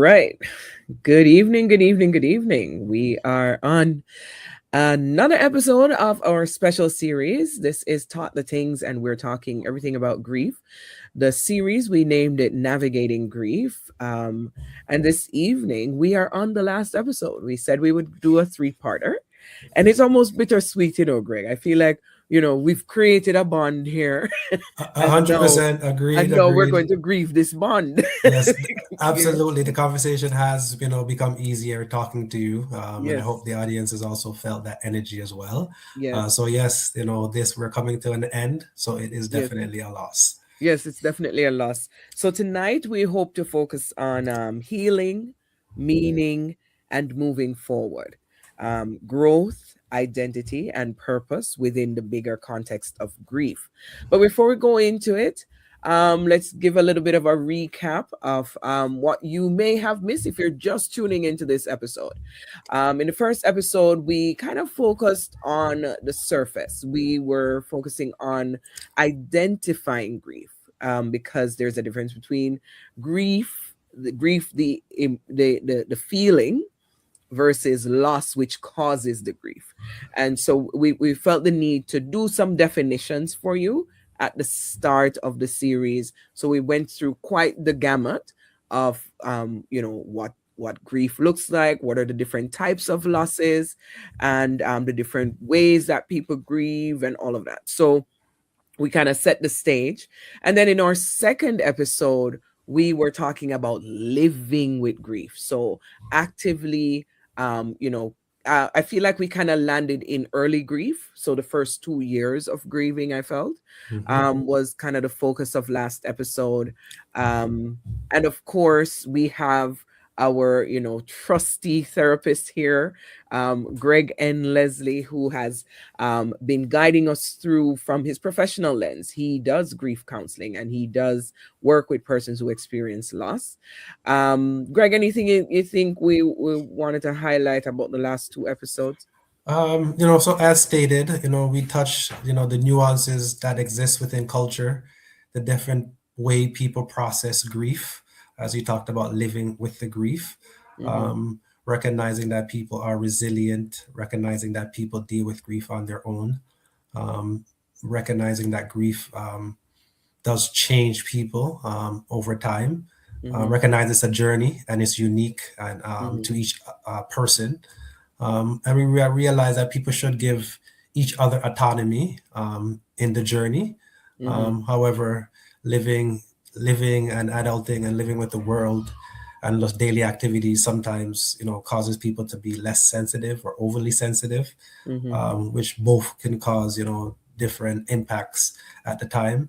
right. Good evening, good evening, good evening. We are on another episode of our special series. This is Taught the Tings, and we're talking everything about grief. The series, we named it Navigating Grief. And this evening, we are on the last episode. We said we would do a three-parter, and it's almost bittersweet, Greg. I feel like, we've created a bond here, A and hundred now, percent agreed, and now we're agreed. going to grieve this bond. Yes, Yeah. absolutely. The conversation has, become easier talking to you, and I Yes. hope the audience has also felt that energy as well. Yes. So yes, this we're coming to an end, so it is Yes. definitely a loss. Yes, it's definitely a loss. So tonight we hope to focus on healing, meaning, and moving forward. Growth, identity, and purpose within the bigger context of grief. But before we go into it, let's give a little bit of a recap of what you may have missed if you're just tuning into this episode. In the first episode, we kind of focused on the surface. We were focusing on identifying grief, because there's a difference between grief, the feeling, versus loss, which causes the grief. And so we felt the need to do some definitions for you at the start of the series. So we went through quite the gamut of what grief looks like, what are the different types of losses, and the different ways that people grieve, and all of that. So we kind of set the stage. And then in our second episode, we were talking about living with grief. So actively, um, you know, I feel like we kind of landed in early grief. So the first 2 years of grieving, I felt, Hmm. was kind of the focus of last episode. Um, and of course, we have our, trusty therapist here, Greg and Leslie, who has been guiding us through from his professional lens. He does grief counseling and he does work with persons who experience loss. Greg, anything you think we wanted to highlight about the last two episodes? So as stated, we touch, the nuances that exist within culture, the different way people process grief, as you talked about living with the grief, Mm-hmm. recognizing that people are resilient, recognizing that people deal with grief on their own, um, recognizing that grief does change people over time, Mm-hmm. recognize it's a journey and it's unique and Mm-hmm. to each person. And we realize that people should give each other autonomy in the journey. Mm-hmm. However, living, living and adulting and living with the world and those daily activities sometimes, causes people to be less sensitive or overly sensitive, Mm-hmm. which both can cause, different impacts at the time.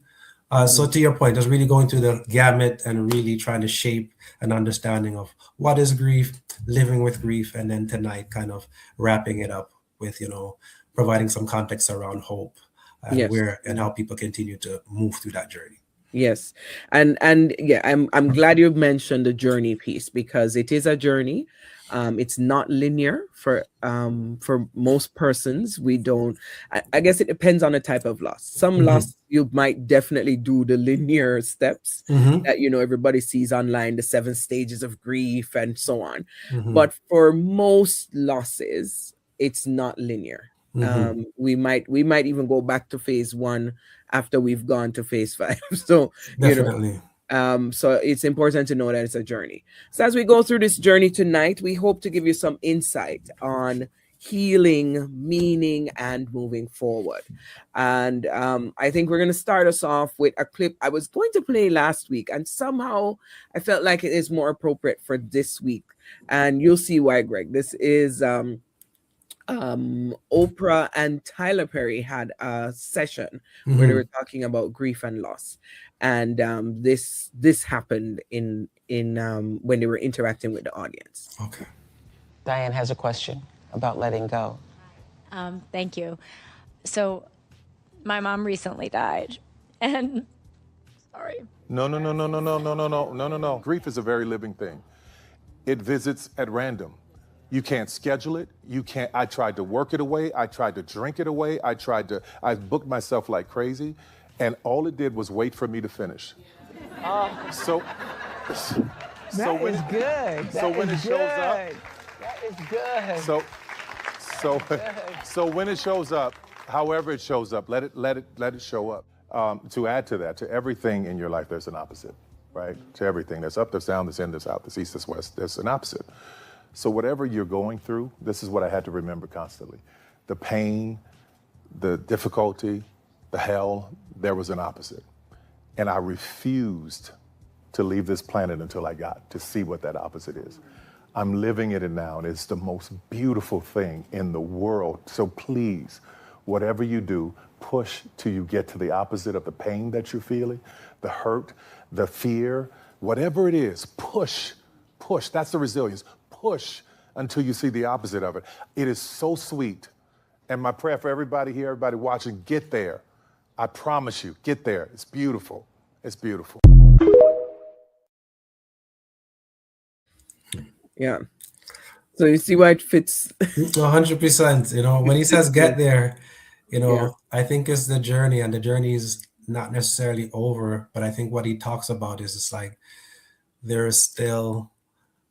So Mm-hmm. to your point, just really going through the gamut and really trying to shape an understanding of what is grief, living with grief, and then tonight kind of wrapping it up with, providing some context around hope and Yes. where and how people continue to move through that journey. Yes. And yeah, I'm glad you mentioned the journey piece, because it is a journey. It's not linear for most persons. We don't I guess it depends on the type of loss. Some Hmm. loss you might definitely do the linear steps Hmm. that everybody sees online, the 7 stages of grief and so on. Hmm. But for most losses, it's not linear. Hmm. We might even go back to phase 1 after we've gone to phase 5. So, you know, Definitely. so it's important to know that it's a journey. So as we go through this journey tonight, we hope to give you some insight on healing, meaning, and moving forward. And I think we're going to start us off with a clip I was going to play last week, and somehow I felt like it is more appropriate for this week. And you'll see why, Greg. This is Oprah and Tyler Perry had a session where they Hmm. were talking about grief and loss, and this happened in when they were interacting with the audience. Okay. Diane has a question about letting go. Thank you. So, my mom recently died, and sorry. No, no, no, no, no, no, no, no, no, no, no, no. Grief is a very living thing. It visits at random. You can't schedule it. You can't. I tried to work it away. I tried to drink it away. I booked myself like crazy. And all it did was wait for me to finish. So, So That when is it, good. so That when is it shows up, good. That is good. so so so when it shows up, however it shows up, let it show up. To add to that, to everything in your life, there's an opposite, right? To everything, there's up, there's down, there's in, there's out, there's east, there's west. There's an opposite. So whatever you're going through, this is what I had to remember constantly: the pain, the difficulty, the hell. There was an opposite, and I refused to leave this planet until I got to see what that opposite is. I'm living it now, and it's the most beautiful thing in the world. So please, whatever you do, push till you get to the opposite of the pain that you're feeling, the hurt, the fear, whatever it is, push, push. That's the resilience. Push until you see the opposite of it. It is so sweet. And my prayer for everybody here, everybody watching, get there. I promise you, get there. It's beautiful. It's beautiful. Yeah. So you see why it fits. 100%. When he says get there, Yeah. I think it's the journey, and the journey is not necessarily over. But I think what he talks about is it's like there is still,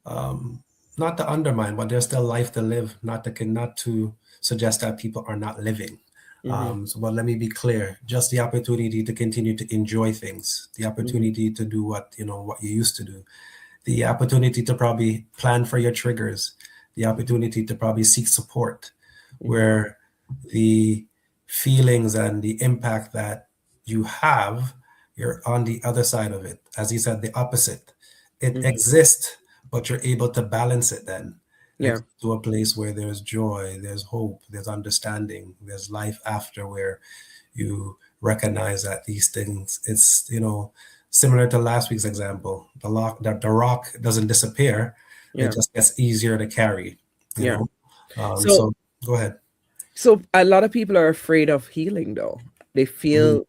not to undermine, but there's still life to live, not to suggest that people are not living. Mm-hmm. But let me be clear: just the opportunity to continue to enjoy things, the Mm-hmm. opportunity to do what you used to do, the opportunity to probably plan for your triggers, the opportunity to probably seek support, Mm-hmm. where the feelings and the impact that you have, you're on the other side of it. As he said, the opposite. It Mm-hmm. exists, but you're able to balance it then and Yeah. to a place where there's joy, there's hope, there's understanding, there's life after, where you recognize that these things, it's, similar to last week's example, the rock doesn't disappear, it Yeah. just gets easier to carry, you Yeah. know. So So go ahead. so a lot of people are afraid of healing though. They Mhm. feel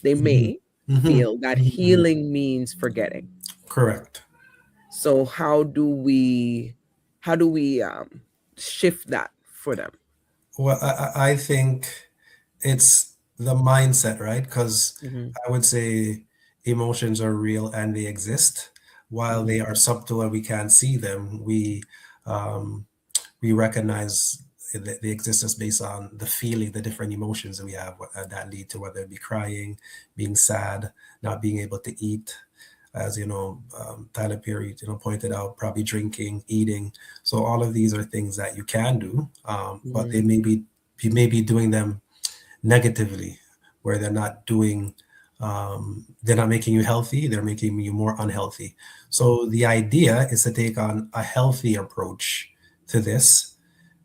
they Mhm. may Mhm. feel that Mhm. healing means forgetting. Correct. So how do we shift that for them? Well, I think it's the mindset, right? Because Mm-hmm. I would say emotions are real and they exist. While Mm-hmm. they are subtle and we can't see them, um, we recognize the existence based on the feeling, the different emotions that we have that lead to, whether it be crying, being sad, not being able to eat, as Tyler Perry pointed out, probably drinking, eating. So all of these are things that you can do, but Mm-hmm. they may be you may be doing them negatively, where they're not making you healthy, they're making you more unhealthy. So the idea is to take on a healthy approach to this.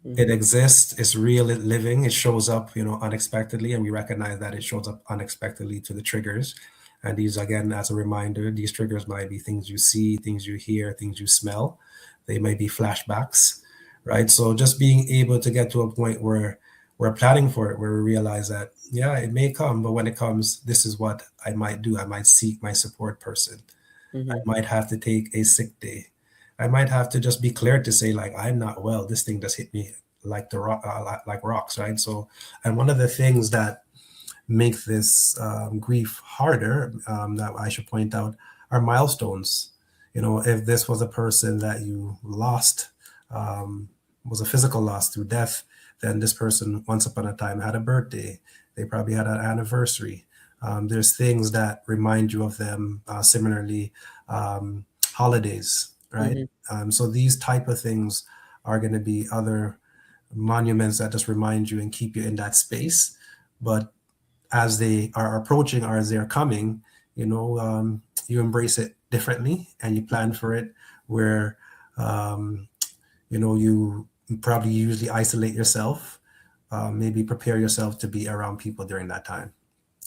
It Mm-hmm. exists, it's real, it's living, it shows up, unexpectedly, and we recognize that it shows up unexpectedly to the triggers. And these, again, as a reminder, these triggers might be things you see, things you hear, things you smell. They might be flashbacks, right? So just being able to get to a point where we're planning for it, where we realize that, yeah, it may come, but when it comes, this is what I might do. I might seek my support person. I Mm-hmm. might have to take a sick day. I might have to just be clear to say, like, I'm not well. This thing just hit me like the rock, like rocks, right? So, and one of the things that make this grief harder, that I should point out, are milestones. If this was a person that you lost, um, was a physical loss through death, then this person once upon a time had a birthday. They probably had an anniversary. There's things that remind you of them. Similarly, holidays, right? Mm-hmm. So these type of things are going to be other monuments that just remind you and keep you in that space. But as they are approaching or as they're coming, you embrace it differently and you plan for it, where um, you probably usually isolate yourself, maybe prepare yourself to be around people during that time,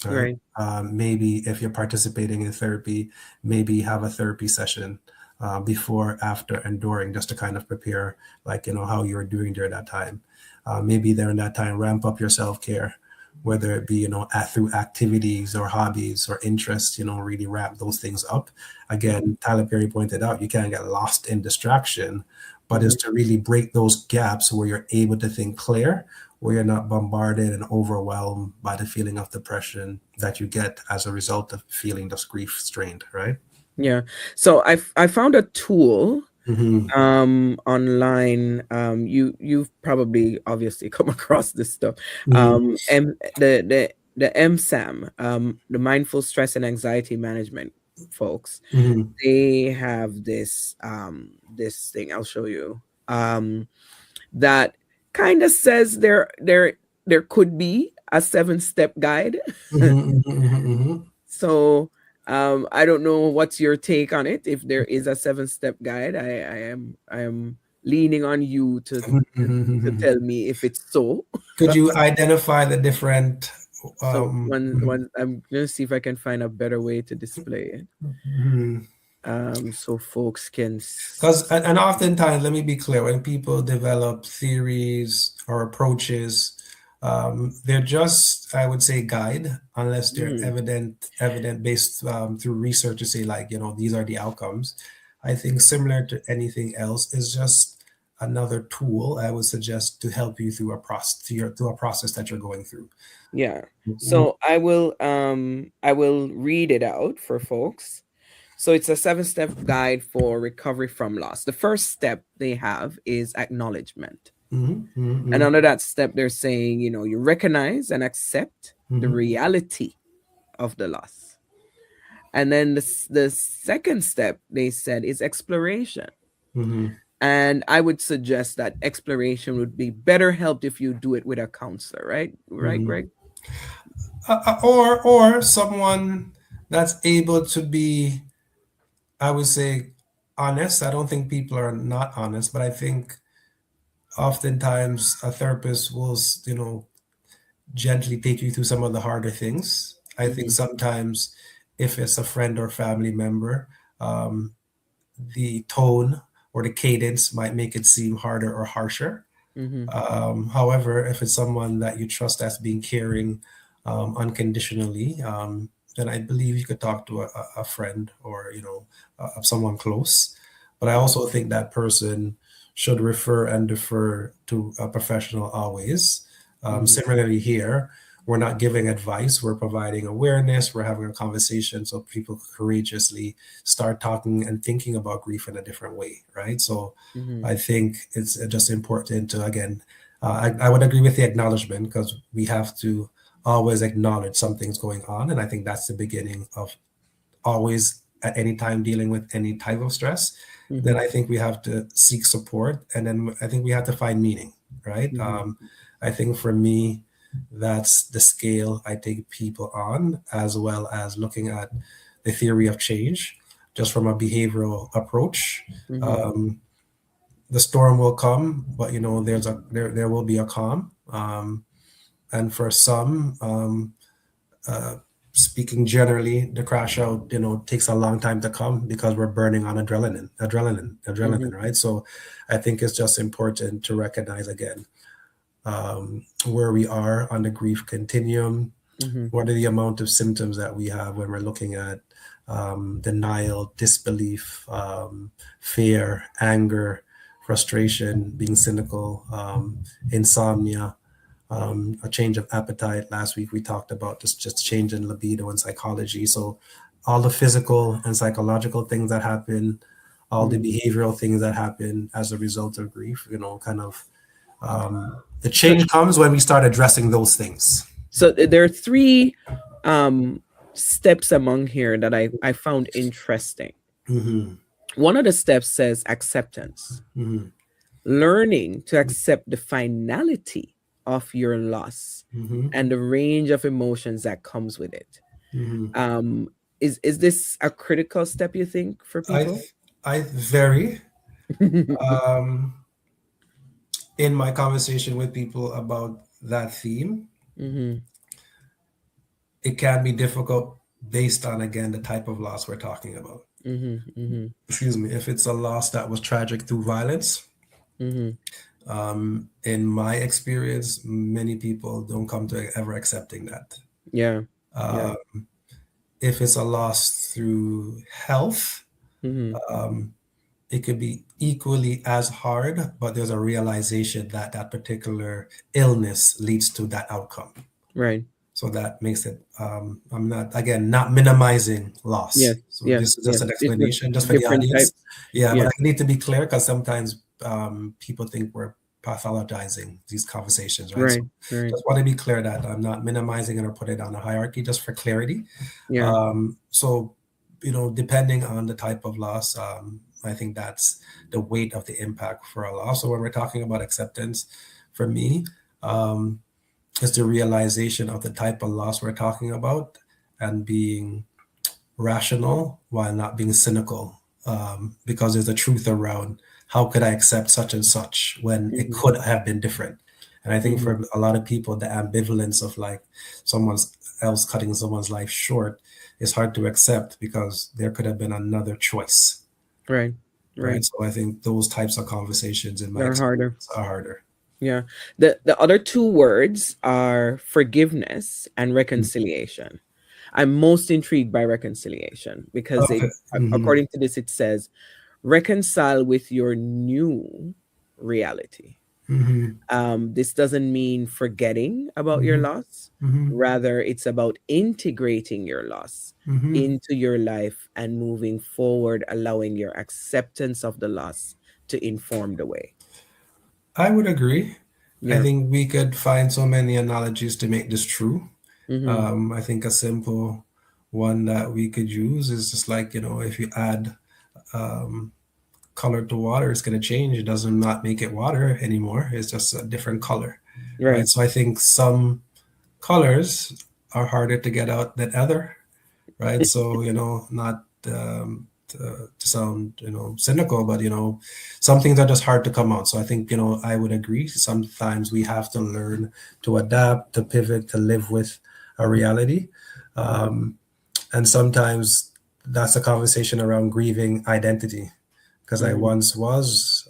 right? Right. Maybe if you're participating in therapy, maybe have a therapy session before, after, and during, just to kind of prepare, like, how you're doing during that time. Maybe during that time, ramp up your self-care, whether it be, through activities or hobbies or interests, really ramp those things up. Again, Tyler Perry pointed out, you can't get lost in distraction, but Mm-hmm. it's to really break those gaps where you're able to think clear, where you're not bombarded and overwhelmed by the feeling of depression that you get as a result of feeling this grief strained, right? Yeah. So I found a tool Mm-hmm. online. You've probably obviously come across this stuff. Mm-hmm. M the MSAM, the Mindful Stress and Anxiety Management folks. Mm-hmm. They have this thing I'll show you. That kind of says there could be a 7-step guide. Mm-hmm. Mm-hmm. So I don't know what's your take on it. If there is a 7-step guide, I am leaning on you to Mm-hmm. tell me if it's so. Could you identify the different So mhm, I'm gonna see if I can find a better way to display it. mhm. So folks can Because, and oftentimes, let me be clear, when people develop theories or approaches, they're just, I would say, guide, unless they're Mhm. evident based through research to say, like, these are the outcomes. I think similar to anything else is just another tool I would suggest to help you through a process, through a process that you're going through. Yeah. So I will read it out for folks. So it's a 7-step guide for recovery from loss. The first step they have is acknowledgement. Mhm, And mhm, under that step, they're saying, you recognize and accept the mhm, reality of the loss. And then the second step they said is exploration. mhm, And I would suggest that exploration would be better helped if you do it with a counselor, right? Right, mhm. Greg? Or someone that's able to be, I would say, honest. I don't think people are not honest, but I think oftentimes a therapist will, gently take you through some of the harder things. I think Mm-hmm. sometimes if it's a friend or family member, um, the tone or the cadence might make it seem harder or harsher. Mm-hmm. However, if it's someone that you trust as being caring unconditionally, then I believe you could talk to a friend or someone close. But I also think that person should refer and defer to a professional always. Mm-hmm. Similarly, here we're not giving advice; we're providing awareness. We're having a conversation so people courageously start talking and thinking about grief in a different way, right? So Mm-hmm. I think it's just important to, again, I would agree with the acknowledgement because we have to always acknowledge something's going on. And I think that's the beginning of always, at any time, dealing with any type of stress. Then Mm-hmm. I think we have to seek support. And then I think we have to find meaning, right? Mm-hmm. I think for me, that's the scale I take people on, as well as looking at the theory of change, just from a behavioral approach. Mm-hmm. Um, the storm will come, but there will be a calm. And for some, uh, speaking generally, the crash out takes a long time to come because we're burning on Mm-hmm. adrenaline, right? So I think it's just important to recognize again where we are on the grief continuum. Mm-hmm. What are the amount of symptoms that we have when we're looking at denial, disbelief, fear, anger, frustration, being cynical, insomnia, a change of appetite. Last week we talked about just change in libido and psychology. So all the physical and psychological things that happen, all the Mm-hmm. behavioral things that happen as a result of grief, kind of the So change comes when we start addressing those things. there are three um steps among here that I found interesting. Mm-hmm. One of the steps says acceptance, Mm-hmm. learning to accept the finality of your loss Mm-hmm. and the range of emotions that comes with it. Mm-hmm. Um, is this a critical step, you think, for I people? I vary um, in my conversation with people about that theme. Mm-hmm. It can be difficult based on, again, the type of loss we're talking about. Mm-hmm. Mm-hmm. Excuse me. If it's a loss that was tragic through violence, Mm-hmm. in my experience, many people don't come to ever accepting that. Yeah. Yeah. Uh, if it's a loss through health, Mm-hmm. um, it could be equally as hard, but there's a realization that that particular illness leads to that outcome. Right. So that makes it, I'm not, again, not minimizing Yes, loss. So yes, this is just yes. an It's just explanation, just for the different audience. types. Yeah, but Yeah, I need to be clear because sometimes people think we're pathologizing these conversations, right? So right, right. just want to be clear that I'm not minimizing it or put it on a hierarchy, just for clarity. Yeah. So, depending on the type of loss, I think that's the weight of the impact for a loss. So when we're talking about acceptance, for me, um, is the realization of the type of loss we're talking about and being rational while not being cynical, because there's a truth around how could I accept such and such when it Mm-hmm, could have been different. And I think mm-hmm. for a lot of people, the ambivalence of like someone else cutting someone's life short is hard to accept because there could have been another choice, Right, right. right? So I think those types of conversations, in my They're harder. experience, are harder. Yeah. The other two words are forgiveness and reconciliation. I'm most intrigued by reconciliation because Okay. Hmm. according to this, it says reconcile with your new reality. Hmm. This doesn't mean forgetting about your Hmm. loss. Hmm. Rather, it's about integrating your loss Hmm. into your life and moving forward, allowing your acceptance of the loss to inform the way. I would agree. I Yeah. think we could find so many analogies to make this true. Mm-hmm. I think a simple one that we could use is just like, if you add um, color to water, it's going to change. It doesn't not make it water anymore. It's just a different color, right? Right. So I think some colors are harder to get out than other, right? So, not to sound, cynical, but, some things are just hard to come out. So I think, I would agree. Sometimes we have to learn to adapt, to pivot, to live with a reality. Um, and sometimes that's a conversation around grieving identity, because I Mm-hmm. once was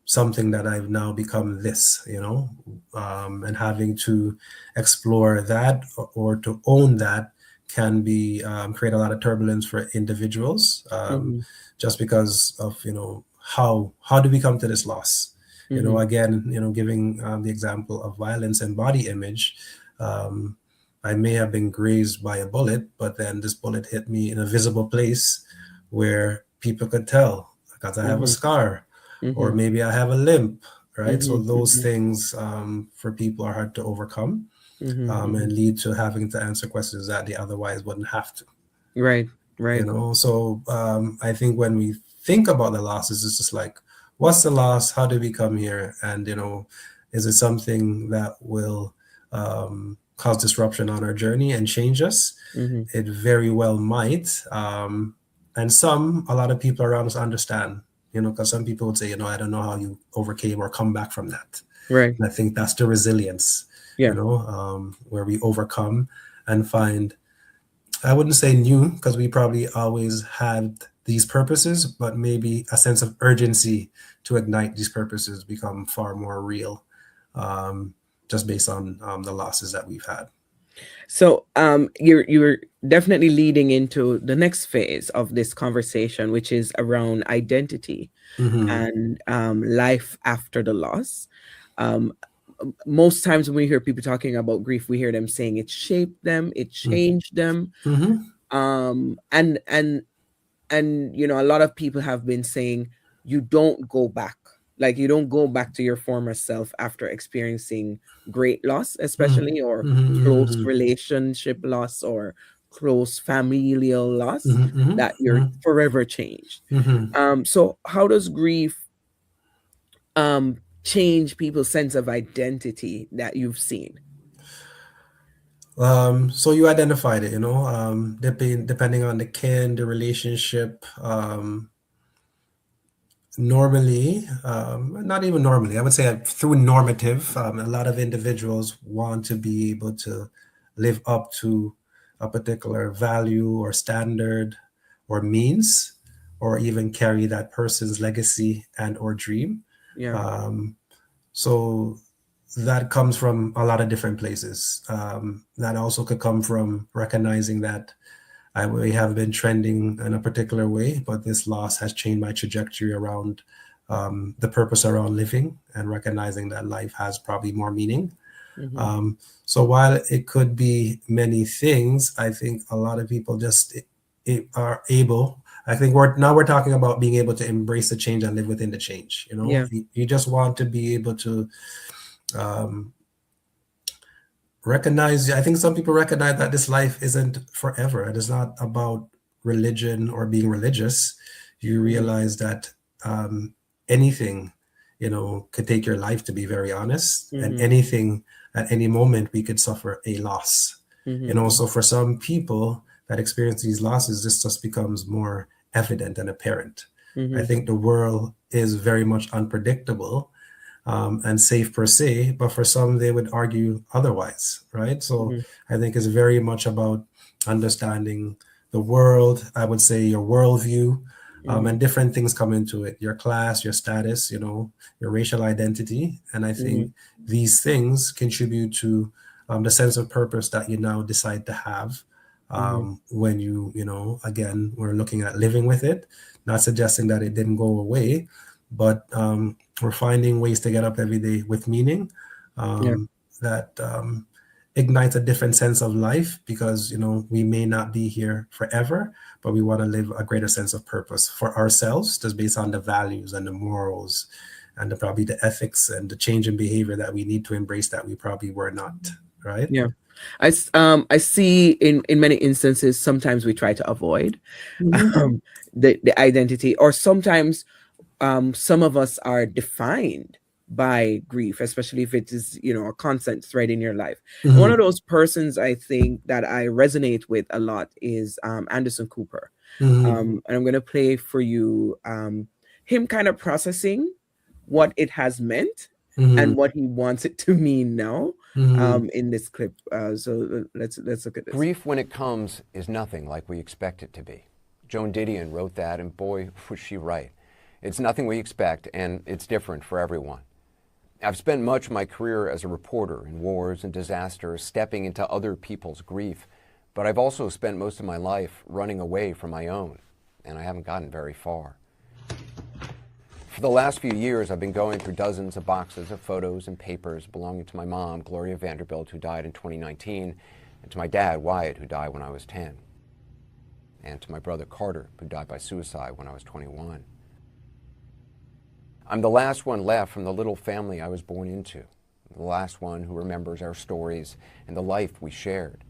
something that I've now become this, and having to explore that, or to own that, can be create a lot of turbulence for individuals, Mm-hmm. just because of how do we come to this loss? Mm-hmm. Again, giving the example of violence and body image. Um, I may have been grazed by a bullet, but then this bullet hit me in a visible place where people could tell because I have a Mm-hmm. scar, or Mm-hmm. maybe I have a limp, right? So those Mm-hmm. things, for people, are hard to overcome, Mm-hmm. and lead to having to answer questions that they otherwise wouldn't have to. Right. Right. So I think when we think about the losses, it's just like, what's the loss? How did we come here? And is it something that will cause disruption on our journey and change us? Mm-hmm. It very well might. And a lot of people around us understand, because some people would say, I don't know how you overcame or come back from that. Right. And I think that's the resilience, Yeah. where we overcome and find, I wouldn't say new, because we probably always had these purposes, but maybe a sense of urgency to ignite these purposes become far more real, um, just based on the losses that we've had. So you're definitely leading into the next phase of this conversation, which is around identity Hmm. and life after the loss. Um, Most times when we hear people talking about grief, we hear them saying it shaped them, it changed them, Hmm. um, and and a lot of people have been saying you don't go back, like you don't go back to your former self after experiencing great loss, Hmm. especially, or close Hmm. relationship loss, or close familial loss, Hmm. that you're Hmm. forever changed. Hmm. So how does grief change people's sense of identity that you've seen? So you identified it, depending on the kin, the relationship. Normally, not even normally, I would say through normative, a lot of individuals want to be able to live up to a particular value or standard or means, or even carry that person's legacy and or dream. Yeah. Um, so that comes from a lot of different places. That also could come from recognizing that I may have been trending in a particular way, but this loss has changed my trajectory around the purpose around living, and recognizing that life has probably more meaning. Mm-hmm. So while it could be many things, I think a lot of people just are able. I think we're talking about being able to embrace the change and live within the change. You know, Yeah. you just want to be able to um, recognize. I think some people recognize that this life isn't forever. It is not about religion or being religious. You Mm-hmm. realize that anything, could take your life, to be very honest, and Mm-hmm. anything at any moment we could suffer a loss. Mm-hmm. So for some people that experience these losses, this just becomes more evident and apparent. I Mm-hmm. think the world is very much unpredictable, and safe per se, but for some they would argue otherwise, right? So Mm-hmm. I think it's very much about understanding the world. I would say your worldview, Mm-hmm. and different things come into it: your class, your status, your racial identity, and I Mm-hmm. think these things contribute to the sense of purpose that you now decide to have. Mm-hmm. When again, we're looking at living with it, not suggesting that it didn't go away, but we're finding ways to get up every day with meaning, Yeah. that ignites a different sense of life, because we may not be here forever, but we want to live a greater sense of purpose for ourselves, just based on the values and the morals and probably the ethics and the change in behavior that we need to embrace that we probably were not, right? Yeah. I see in many instances, sometimes we try to avoid Mm-hmm. the identity, or sometimes some of us are defined by grief, especially if it is, a constant thread in your life. And one Mm-hmm. of those persons I think that I resonate with a lot is Anderson Cooper. Mm-hmm. And I'm going to play for you him kind of processing what it has meant Mm-hmm. and what he wants it to mean now Mm-hmm. in this clip. So let's look at this. Grief, when it comes, is nothing like we expect it to be. Joan Didion wrote that, and boy, was she right. It's nothing we expect, and it's different for everyone. I've spent much of my career as a reporter in wars and disasters, stepping into other people's grief, but I've also spent most of my life running away from my own, and I haven't gotten very far. For the last few years, I've been going through dozens of boxes of photos and papers belonging to my mom, Gloria Vanderbilt, who died in 2019, and to my dad, Wyatt, who died when I was 10, and to my brother, Carter, who died by suicide when I was 21. I'm the last one left from the little family I was born into, the last one who remembers our stories and the life we shared.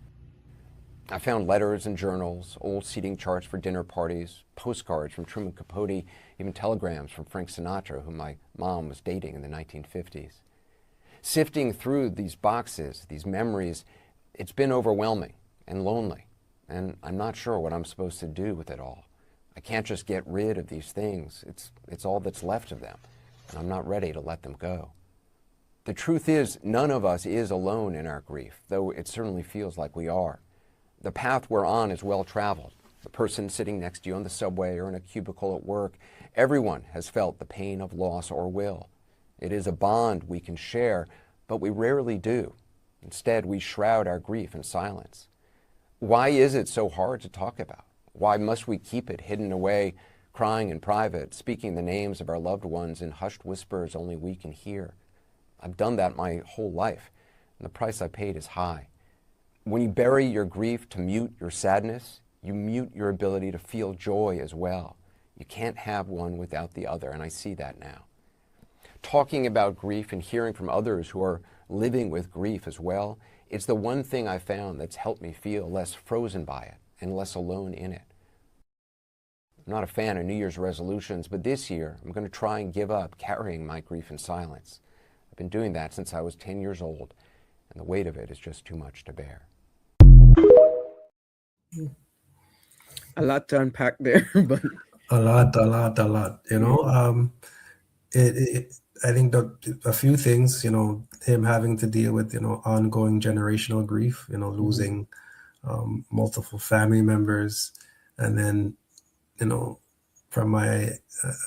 I found letters and journals, old seating charts for dinner parties, postcards from Truman Capote, even telegrams from Frank Sinatra, whom my mom was dating in the 1950s. Sifting through these boxes, these memories, it's been overwhelming and lonely, and I'm not sure what I'm supposed to do with it all. I can't just get rid of these things. It's all that's left of them, and I'm not ready to let them go. The truth is, none of us is alone in our grief, though it certainly feels like we are. The path we're on is well traveled. The person sitting next to you on the subway or in a cubicle at work, everyone has felt the pain of loss or will. It is a bond we can share, but we rarely do. Instead, we shroud our grief in silence. Why is it so hard to talk about? Why must we keep it hidden away, crying in private, speaking the names of our loved ones in hushed whispers only we can hear? I've done that my whole life, and the price I paid is high. When you bury your grief to mute your sadness, you mute your ability to feel joy as well. You can't have one without the other, and I see that now. Talking about grief and hearing from others who are living with grief as well, it's the one thing I found that's helped me feel less frozen by it and less alone in it. I'm not a fan of New Year's resolutions, but this year I'm going to try and give up carrying my grief in silence. I've been doing that since I was 10 years old, and the weight of it is just too much to bear. A lot to unpack there, but A lot, a lot, a lot. I think that a few things, him having to deal with, ongoing generational grief, Mhm. losing multiple family members, and then, from my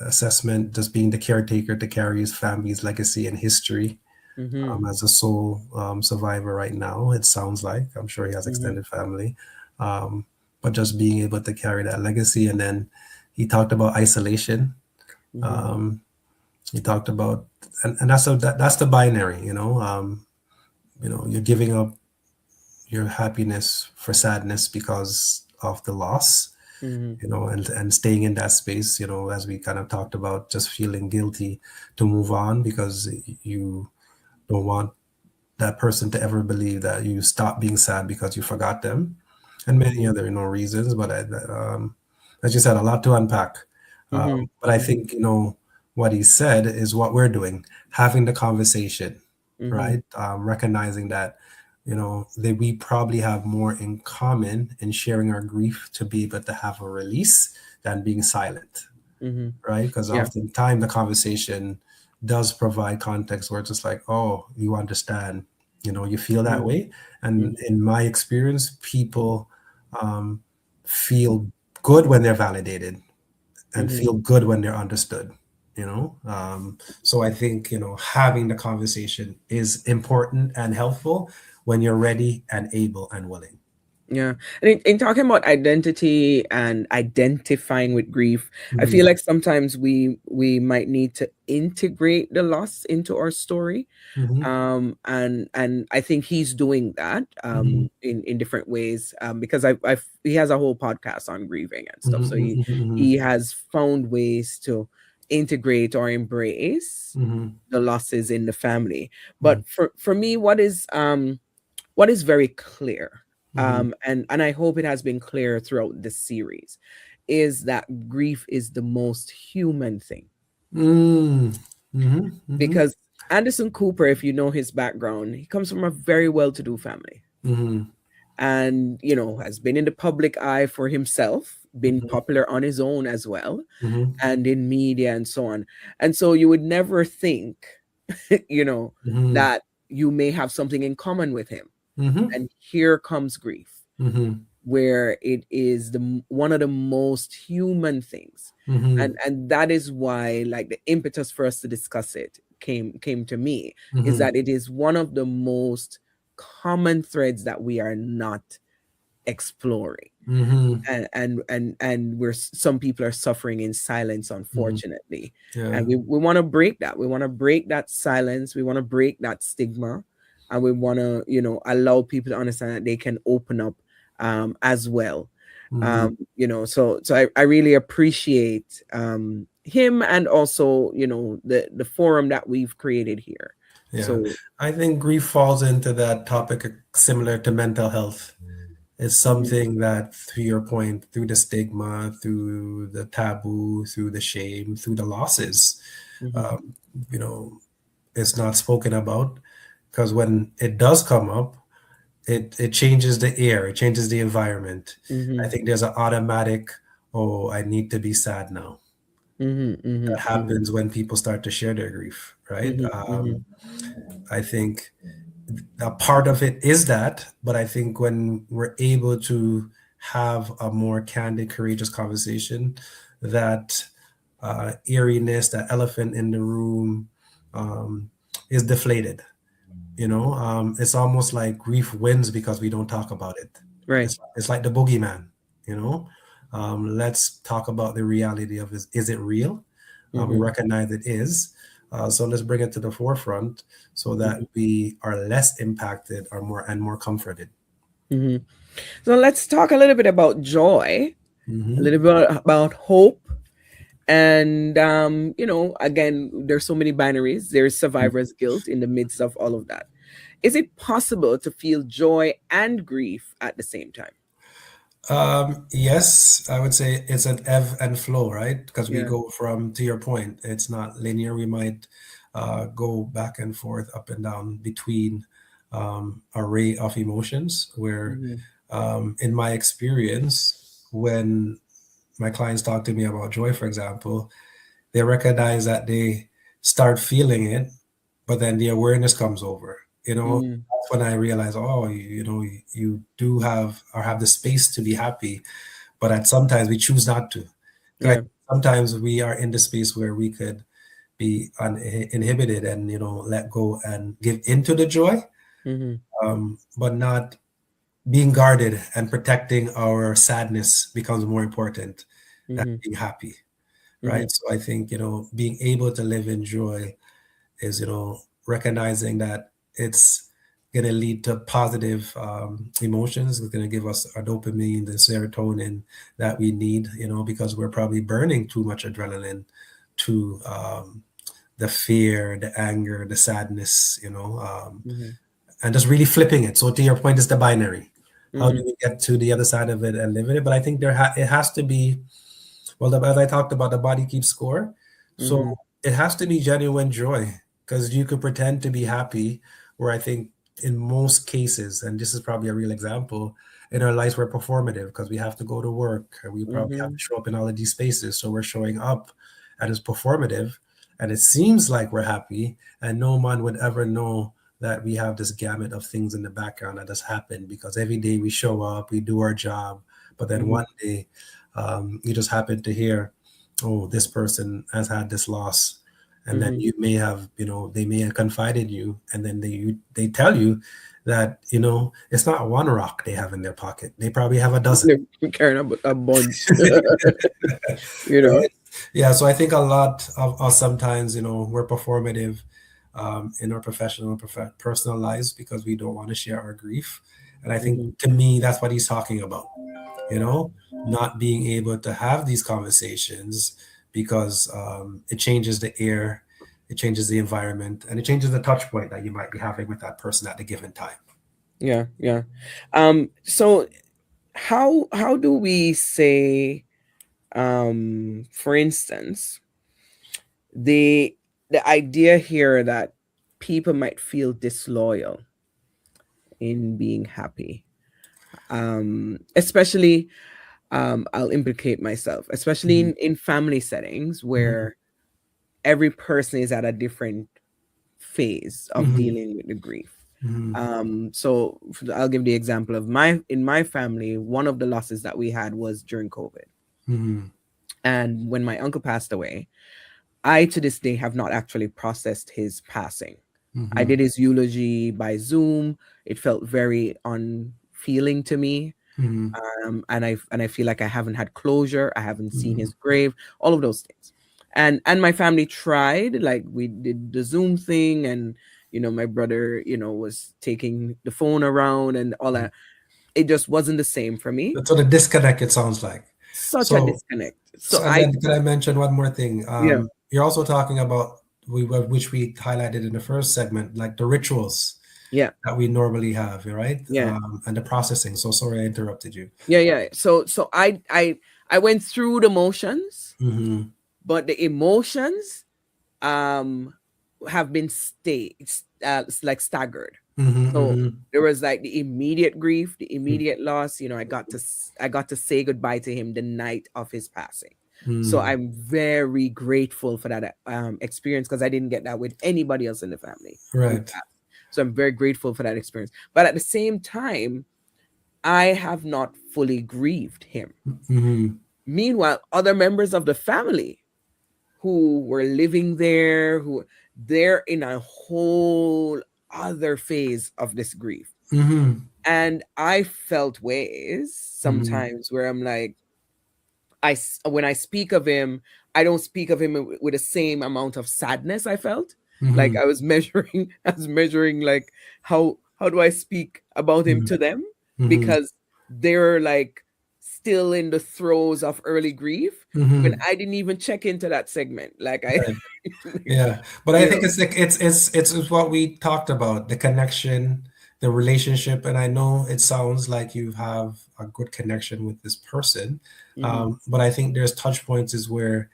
assessment, just being the caretaker to carry his family's legacy and history, Mhm. as a sole survivor right now. It sounds like, I'm sure he has Mhm. extended family, but just being able to carry that legacy. And then he talked about isolation. Mhm. Um, he talked about, and that's that's the binary, you're giving up your happiness for sadness because of the loss, Mm-hmm. and staying in that space, as we kind of talked about, just feeling guilty to move on because you don't want that person to ever believe that you stop being sad because you forgot them, and many other reasons. But as you said, a lot to unpack. Mm-hmm. But I Mm-hmm. think what he said is what we're doing, having the conversation, Mm-hmm. right? Recognizing that that we probably have more in common in sharing our grief to be able to have a release than being silent, Mm-hmm. right? Because Yeah. oftentimes the conversation does provide context where it's just like, oh, you understand, you feel that Mm-hmm. way. And in my experience, people um, feel good when they're validated and Mm-hmm. feel good when they're understood. So I think having the conversation is important and helpful when you're ready and able and willing. Yeah. And in talking about identity and identifying with grief, I Mm-hmm, feel like sometimes we might need to integrate the loss into our story. mm-hmm, And I think he's doing that mm-hmm, in different ways, because I've he has a whole podcast on grieving and stuff. So mm-hmm, mm-hmm, he has found ways to integrate or embrace mm-hmm, the losses in the family. mm-hmm, But for me, what is very clear, mm-hmm, and I hope it has been clear throughout the series, is that grief is the most human thing. mm-hmm, mm-hmm, mm-hmm, Because Anderson Cooper, if you know his background, he comes from a very well-to-do family, mm-hmm, and has been in the public eye for himself, been popular on his own as well, mm-hmm, and in media and so on. And so you would never think, you know mm-hmm, that you may have something in common with him. mm-hmm, And here comes grief, mm-hmm, where it is one of the most human things. mm-hmm, And that is why, like, the impetus for us to discuss it came to me, is mm-hmm, that it is one of the most common threads that we are not exploring. mm-hmm, And some people are suffering in silence, mm-hmm. unfortunately. Yeah. And we want to break that. We want to break that silence. We want to break that stigma, and we want to allow people to understand that they can open up, as well. Mm-hmm. So I really appreciate him, and also the forum that we've created here. Yeah. So. I think grief falls into that topic similar to mental health. It's Mhm. something that, to your point, through the stigma, through the taboo, through the shame, through the losses, Mhm. um, you know, it's not spoken about because when it does come up, it changes the air, it changes the environment. I Mhm. think there's an automatic, oh, I need to be sad now. Mhm. That Mhm. Mhm. happens when people start to share their grief, right? Mhm. Mhm. I think a part of it is that, but I think when we're able to have a more candid, courageous conversation, that eeriness, that elephant in the room, um, is deflated. It's almost like grief wins because we don't talk about it. Right. It's like the boogeyman. you know let's talk about the reality of is it real. We Mhm. recognize it is. So let's bring it to the forefront so that Mhm. we are less impacted or more comforted. Mhm. So let's talk a little bit about joy, a Hmm. little bit about hope. And again, there's so many binaries. There's survivor's guilt in the midst of all of that. Is it possible to feel joy and grief at the same time? Yes, I would say it's an ebb and flow, right? Because we Yeah. go from, to your point, it's not linear. We might go back and forth, up and down between array of emotions. Where, Mm-hmm. in my experience, when my clients talk to me about joy, for example, they recognize that they start feeling it, but then the awareness comes over. Mm-hmm. That's when I realize, oh, you do have the space to be happy, but at sometimes we choose not to. 'Cause Yeah. sometimes we are in the space where we could be uninhibited and let go and give into the joy, Mm-hmm. but not being guarded and protecting our sadness becomes more important than Mm-hmm. being happy, Mm-hmm. right? So I think being able to live in joy is recognizing that it's going to lead to positive emotions. It's going to give us our dopamine, the serotonin that we need, because we're probably burning too much adrenaline to the fear, the anger, the sadness, Mhm. and just really flipping it. So to your point, it's the binary. How do Mhm. we get to the other side of it and live in it? But I think it has to be, well, as I talked about, the body keeps score. So Mhm. it has to be genuine joy, because you could pretend to be happy, where I think in most cases, and this is probably a real example, in our lives we're performative because we have to go to work, and we probably have to Mhm. show up in all of these spaces. So we're showing up and it's performative, and it seems like we're happy, and no one would ever know that we have this gamut of things in the background that has happened, because every day we show up, we do our job, but then Mhm. one day you just happen to hear, oh, this person has had this loss, and then Mhm. you may have, they may have confided you, and then they tell you that it's not one rock they have in their pocket, they probably have a dozen. They're carrying a bunch, you know. Right? Yeah, so I think a lot of us sometimes, we're performative in our professional and personal lives, because we don't want to share our grief. And I think, Mhm. to me, that's what he's talking about, not being able to have these conversations, because it changes the air, it changes the environment, and it changes the touch point that you might be having with that person at the given time. Yeah, yeah. So how do we say, for instance, the the idea here that people might feel disloyal in being happy, especially, I'll implicate myself, especially Mhm, in family settings mhm, where every person is at a different phase of mhm, dealing with the grief. mhm, So I'll give the example of in my family, one of the losses that we had was during COVID. mhm, And when my uncle passed away, I to this day have not actually processed his passing. I mhm, did his eulogy by Zoom. It felt very unfeeling to me. mhm, And I feel like I haven't had closure. I haven't seen mhm. his grave, all of those things. And my family tried, like we did the Zoom thing, and my brother, was taking the phone around and all that. It just wasn't the same for me. So the disconnect, it sounds like. Such a So, disconnect. So so and I then can I mention one more thing? Yeah, You're also talking about, which we highlighted in the first segment, like the rituals yeah, that we normally have, right? yeah, And the processing. So sorry I interrupted you. yeah, yeah. So I went through the motions, Mm-hmm. but the emotions um have been like staggered. Mm-hmm. So Mm-hmm. there was like the immediate grief, the immediate loss. I got to say goodbye to him the night of his passing. So Mm-hmm. I'm very grateful for that experience, because I didn't get that with anybody else in the family who Right. passed. So I'm very grateful for that experience. But at the same time, I have not fully grieved him. Mm-hmm. Meanwhile, other members of the family who were living there, who they're in a whole other phase of this grief. Mm-hmm. And I felt ways Mm-hmm. sometimes where I'm like, when I speak of him, I don't speak of him with the same amount of sadness I felt. Like Mm-hmm. I was measuring, I was measuring like how do I speak about him to them, Mm-hmm. because they're like still in the throes of early grief when Mm-hmm. I didn't even check into that segment. Like I, Right. like, Yeah, but I you think know, it's like it's what we talked about, the connection, the relationship, and I know it sounds like you have a good connection with this person, hmm but I think there's touch points is where,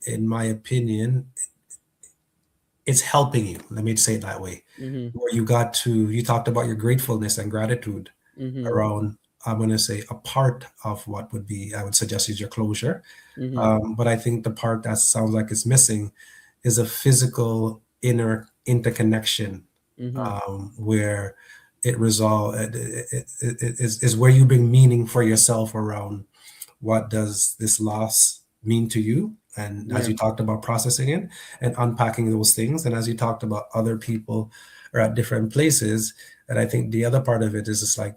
in my opinion, it's helping you. Let me say it that way, hmm where you talked about your gratefulness and gratitude hmm around. I'm going to say a part of what would be, I would suggest, is your closure. hmm But I think the part that sounds like it's missing is a physical inner interconnection, hmm where it resolve it is where you bring meaning for yourself around what does this loss mean to you, and as yeah, you talked about processing it and unpacking those things, and as you talked about other people are at different places, and I think the other part of it is just like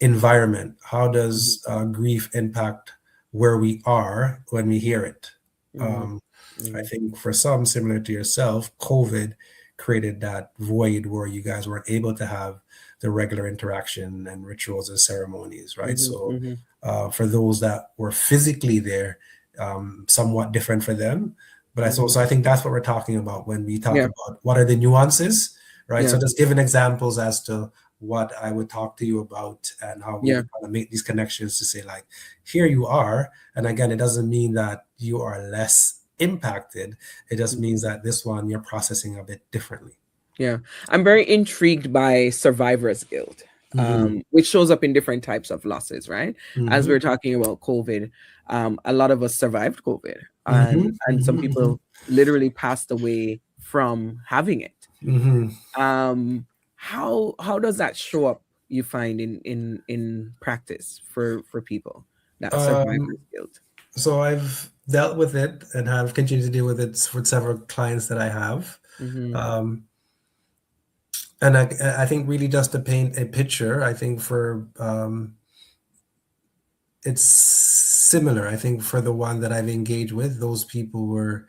environment. How hmm does grief impact where we are when we hear it? hmm Um, I hmm think for some, similar to yourself, COVID created that void where you guys weren't able to have the regular interaction and rituals and ceremonies, right? Mm-hmm. So Mm-hmm. for those that were physically there, somewhat different for them. But Mm-hmm. so I think that's what we're talking about when we talk Yeah. about what are the nuances, right? Yeah. So just giving examples as to what I would talk to you about and how we Yeah. would kind of make these connections to say like, here you are. And again, it doesn't mean that you are less impacted. It just means that this one you're processing a bit differently. Yeah, I'm very intrigued by survivor's guilt, Mm-hmm. which shows up in different types of losses, right? As Mm-hmm. we're talking about COVID, a lot of us survived COVID, Mm-hmm. and some Mm-hmm. people literally passed away from having it. Mm-hmm. How does that show up? You find in practice for people that Um, survivor's guilt. so I've dealt with it and have continued to deal with it with several clients that I have. Mm-hmm. Um, and I think really just to paint a picture, I think for it's similar. I think for the one that I've engaged with, those people were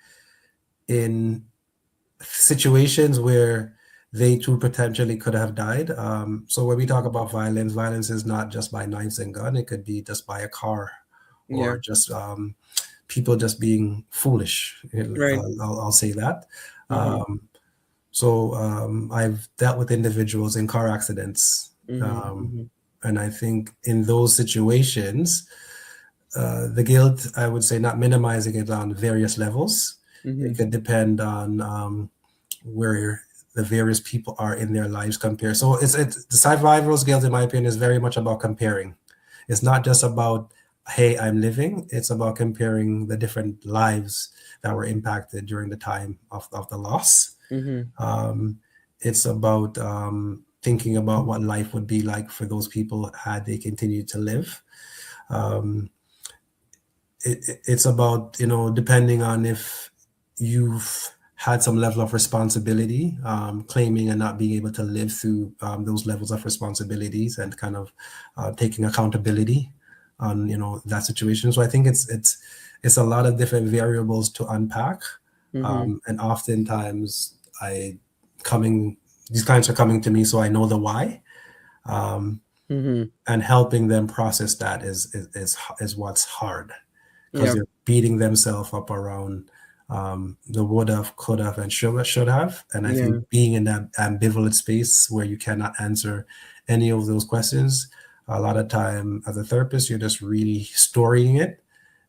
in situations where they too potentially could have died. So when we talk about violence, violence is not just by knives and gun. It could be just by a car, Yeah. or just people just being foolish. Right. I'll say that. Mm-hmm. I've dealt with individuals in car accidents, Mm-hmm. Mm-hmm. and I think in those situations, the guilt, I would say, not minimizing it on various levels. Mm-hmm. It could depend on where the various people are in their lives compare. So it's the survival's guilt, in my opinion, is very much about comparing. It's not just about, hey, I'm living. It's about comparing the different lives that were impacted during the time of the loss. Mm-hmm. Um, it's about thinking about what life would be like for those people had they continued to live. Um, it's about, depending on if you've had some level of responsibility, claiming and not being able to live through those levels of responsibilities, and kind of taking accountability on that situation. So I think it's a lot of different variables to unpack, Mm-hmm. and oftentimes I coming these clients are coming to me, so I know the why, um, Mm-hmm. and helping them process that is what's hard, because Yeah. they're beating themselves up around the would have, could have, and should have. And I think Yeah. being in that ambivalent space where you cannot answer any of those questions, a lot of time as a therapist, you're just really storing it,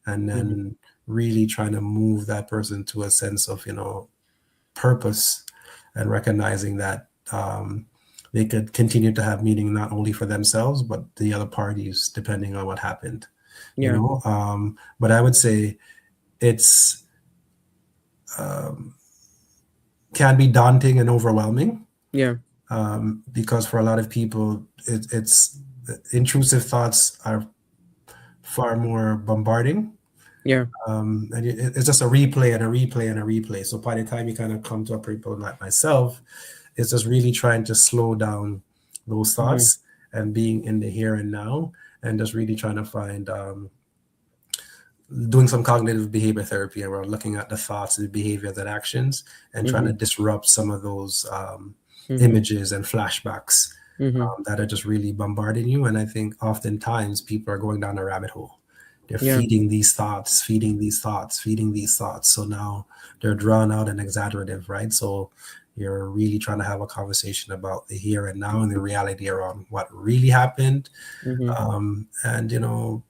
and Mm-hmm. then really trying to move that person to a sense of purpose, and recognizing that they could continue to have meaning not only for themselves but the other parties, depending on what happened. Yeah. But I would say it's um, can be daunting and overwhelming, Yeah. because for a lot of people, it's intrusive thoughts are far more bombarding, Yeah. and it's just a replay and a replay and a replay. So by the time you kind of come to a people like myself, it's just really trying to slow down those Mm-hmm. thoughts and being in the here and now, and just really trying to find doing some cognitive behavior therapy around looking at the thoughts, the behaviors, and actions, and trying Mm-hmm. to disrupt some of those Mm-hmm. images and flashbacks Mm-hmm. that are just really bombarding you. And I think oftentimes people are going down a rabbit hole. They're Yeah. feeding these thoughts, feeding these thoughts, feeding these thoughts. So now they're drawn out and exaggerative, right? So you're really trying to have a conversation about the here and now and the reality around what really happened. Mm-hmm. And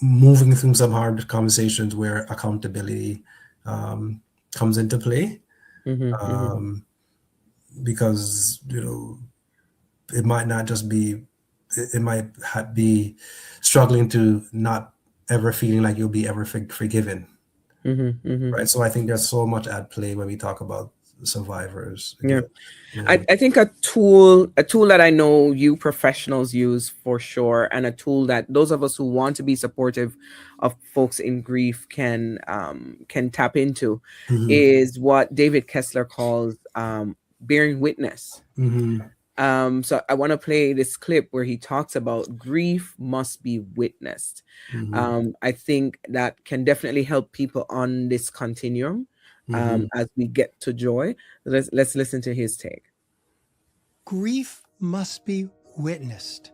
moving through some hard conversations where accountability um, comes into play, Mm-hmm. Mm-hmm. um, because it might not just be it might be struggling to not ever feeling like you'll be ever forgiven, Mm-hmm. Mm-hmm. right? So I think there's so much at play when we talk about survivors Yeah. again. Yeah. I think a tool that I know you professionals use for sure, and a tool that those of us who want to be supportive of folks in grief can tap into, Hmm. is what David Kessler calls bearing witness. Hmm. So I want to play this clip where he talks about grief must be witnessed. Hmm. I think that can definitely help people on this continuum, as we get to joy. Let's listen to his take. Grief must be witnessed.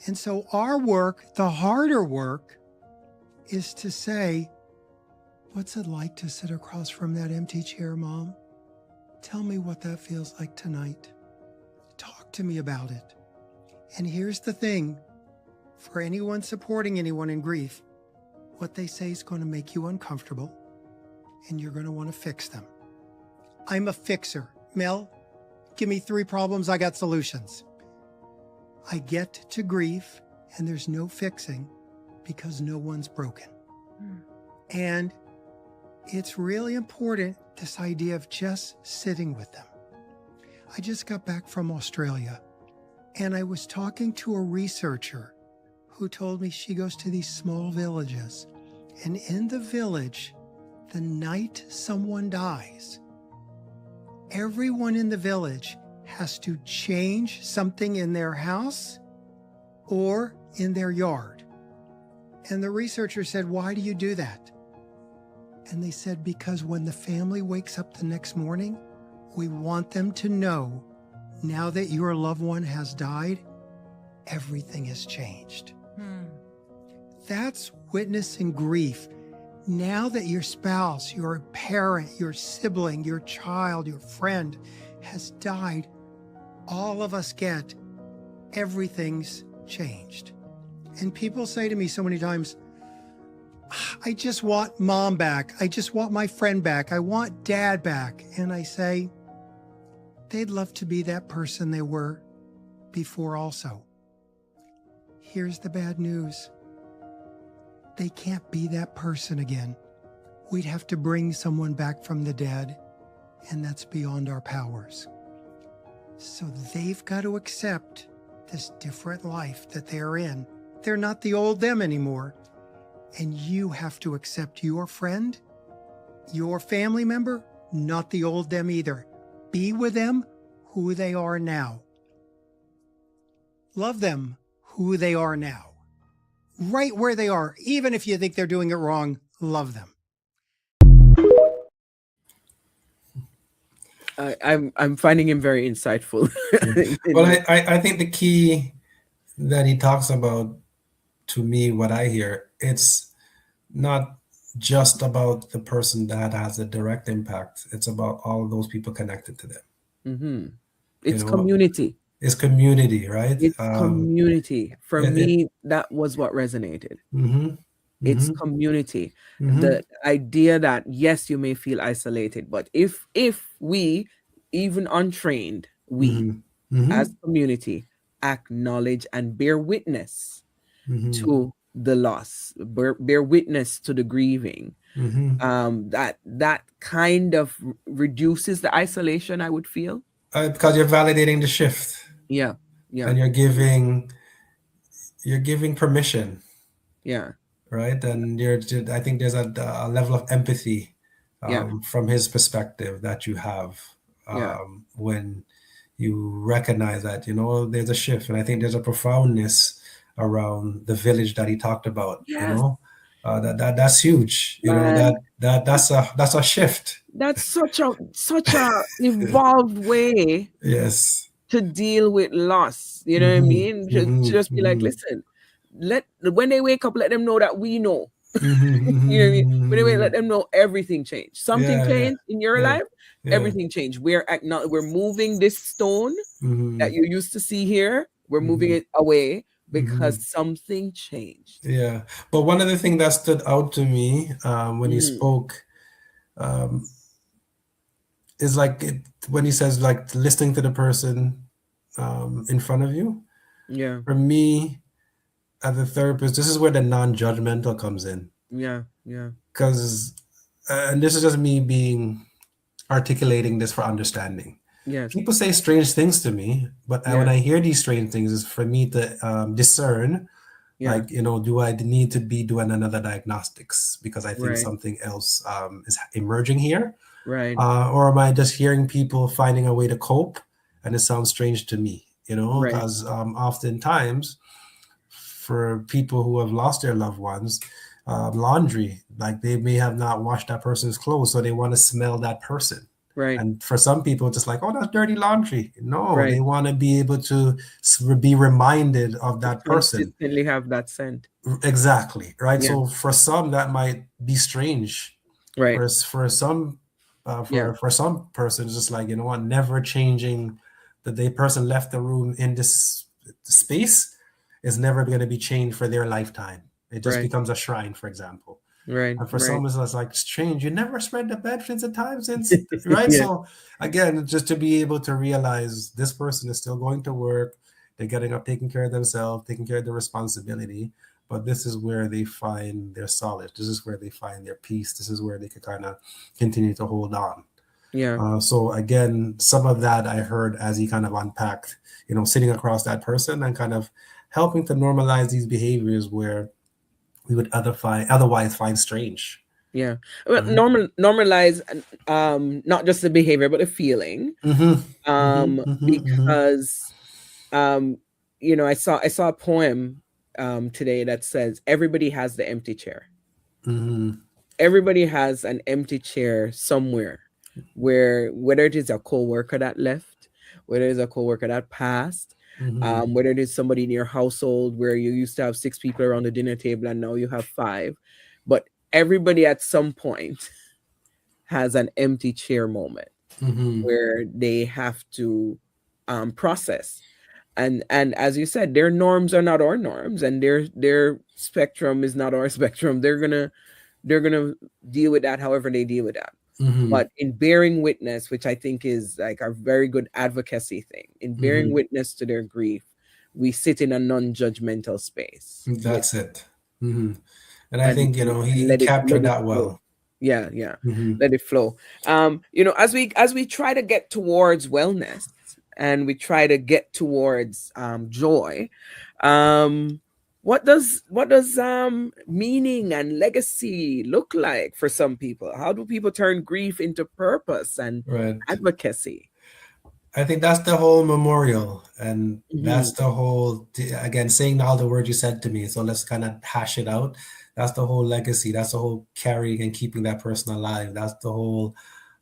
And so our work, the harder work, is to say, what's it like to sit across from that empty chair, Mom? Tell me what that feels like tonight. Talk to me about it. And here's the thing, for anyone supporting anyone in grief, what they say is going to make you uncomfortable, and you're going to want to fix them. I'm a fixer. Mel, give me 3 problems, I got solutions. I get to grief, and there's no fixing because no one's broken. And it's really important, this idea of just sitting with them. I just got back from Australia, and I was talking to a researcher who told me she goes to these small villages, and in the village, the night someone dies, everyone in the village has to change something in their house or in their yard. And the researcher said, why do you do that? And they said, because when the family wakes up the next morning, we want them to know, now that your loved one has died, everything has changed. That's witnessing grief. Now that your spouse, your parent, your sibling, your child, your friend has died, all of us get everything's changed. And people say to me so many times, I just want Mom back. I just want my friend back. I want Dad back. And I say, they'd love to be that person they were before also. Here's the bad news. They can't be that person again. We'd have to bring someone back from the dead, and that's beyond our powers. So they've got to accept this different life that they're in. They're not the old them anymore. And you have to accept your friend, your family member, not the old them either. Be with them who they are now. Love them who they are now. Right where they are, even if you think they're doing it wrong, love them. I'm finding him very insightful. Well, I think the key that he talks about, to me, what I hear, it's not just about the person that has a direct impact. It's about all of those people connected to them. It's You know, community. it's community, right? It's community. For it- me, that was what resonated. mhm, It's mhm, community. mhm, The idea that yes, you may feel isolated, but if we, even untrained, we mhm, mhm, as community acknowledge and bear witness mhm, to the loss, bear witness to the grieving, mhm. that kind of reduces the isolation, I would feel. Because you're validating the shift, Yeah, yeah, and you're giving permission, yeah, right? And I think there's a level of empathy yeah, from his perspective that you have yeah. when you recognize that, there's a shift. And I think there's a profoundness around the village that he talked about. Yes, That's huge. man. That's a shift. That's such a evolved way Yes. to deal with loss. You know what I Hmm. mean? Hmm. Just be like, Hmm. listen, when they wake up, let them know that we know. You know what I mean? When they wake, let Hmm. them know everything changed. Something Yeah, yeah, changed in your yeah, life. yeah. Everything changed. We're moving this stone Hmm. that you used to see here. We're moving Hmm. it away Hmm. because something changed. Yeah. But one of the things that stood out to me when he Mm, spoke um, is like when he says, like, listening to the person in front of you. yeah, For me, as a therapist, this is where the non-judgmental comes in. yeah, yeah. Because, and this is just me being articulating this for understanding. Yes, People say strange things to me, but when yeah, I hear these strange things, is for me to discern, yeah. like, do I need to be doing another diagnostics because I think Right, something else is emerging here, right, or am I just hearing people finding a way to cope, and it sounds strange to me, right. because oftentimes for people who have lost their loved ones, laundry. Like they may have not washed that person's clothes, so they want to smell that person. Right. And for some people, just like, oh, that's dirty laundry. No, Right. they want to be able to be reminded of To that person. consistently have that scent. Exactly, right? Yeah. So for some, that might be strange. Right. For some, Yeah. for some persons, just like, you know what, never changing that the person left the room in this space is never going to be changed for their lifetime. It just Right. becomes a shrine, for example. Right. And for Right. some, it's like strange. You never spread the bed since the time since, right? Yeah. So again, just to be able to realize this person is still going to work, they're getting up, taking care of themselves, taking care of their responsibility. But this is where they find their solace. This is where they find their peace. This is where they can kind of continue to hold on. Yeah. So again, some of that I heard as he kind of unpacked, you know, sitting across that person and kind of helping to normalize these behaviors where we would otherwise find strange. Yeah. Well, Right? normalize not just the behavior but the feeling. Mm-hmm. Mm-hmm. Mm-hmm. Because I saw a poem today that says everybody has the empty chair. Mm-hmm. Everybody has an empty chair somewhere, where whether it is a coworker that left, whether it's a coworker that passed, Mm-hmm. whether it is somebody in your household where you used to have 6 people around the dinner table and now you have 5, but everybody at some point has an empty chair moment Mm-hmm. where they have to process. And as you said, their norms are not our norms, and their spectrum is not our spectrum. They're gonna deal with that however they deal with that. Mm-hmm. But in bearing witness, which I think is like a very good advocacy thing, in bearing Mm-hmm. witness to their grief, we sit in a non-judgmental space with That's it. Mm-hmm. And I think, you and know, he let captured it that flow. well. Yeah, yeah. Mm-hmm. Let it flow. As we try to get towards wellness and we try to get towards joy, um what does meaning and legacy look like for some people? How do people turn grief into purpose and Right. advocacy? I think that's the whole memorial, and Hmm. that's the whole, again, saying all the words you said to me. So let's kind of hash it out. That's the whole legacy. That's the whole carrying and keeping that person alive. That's the whole,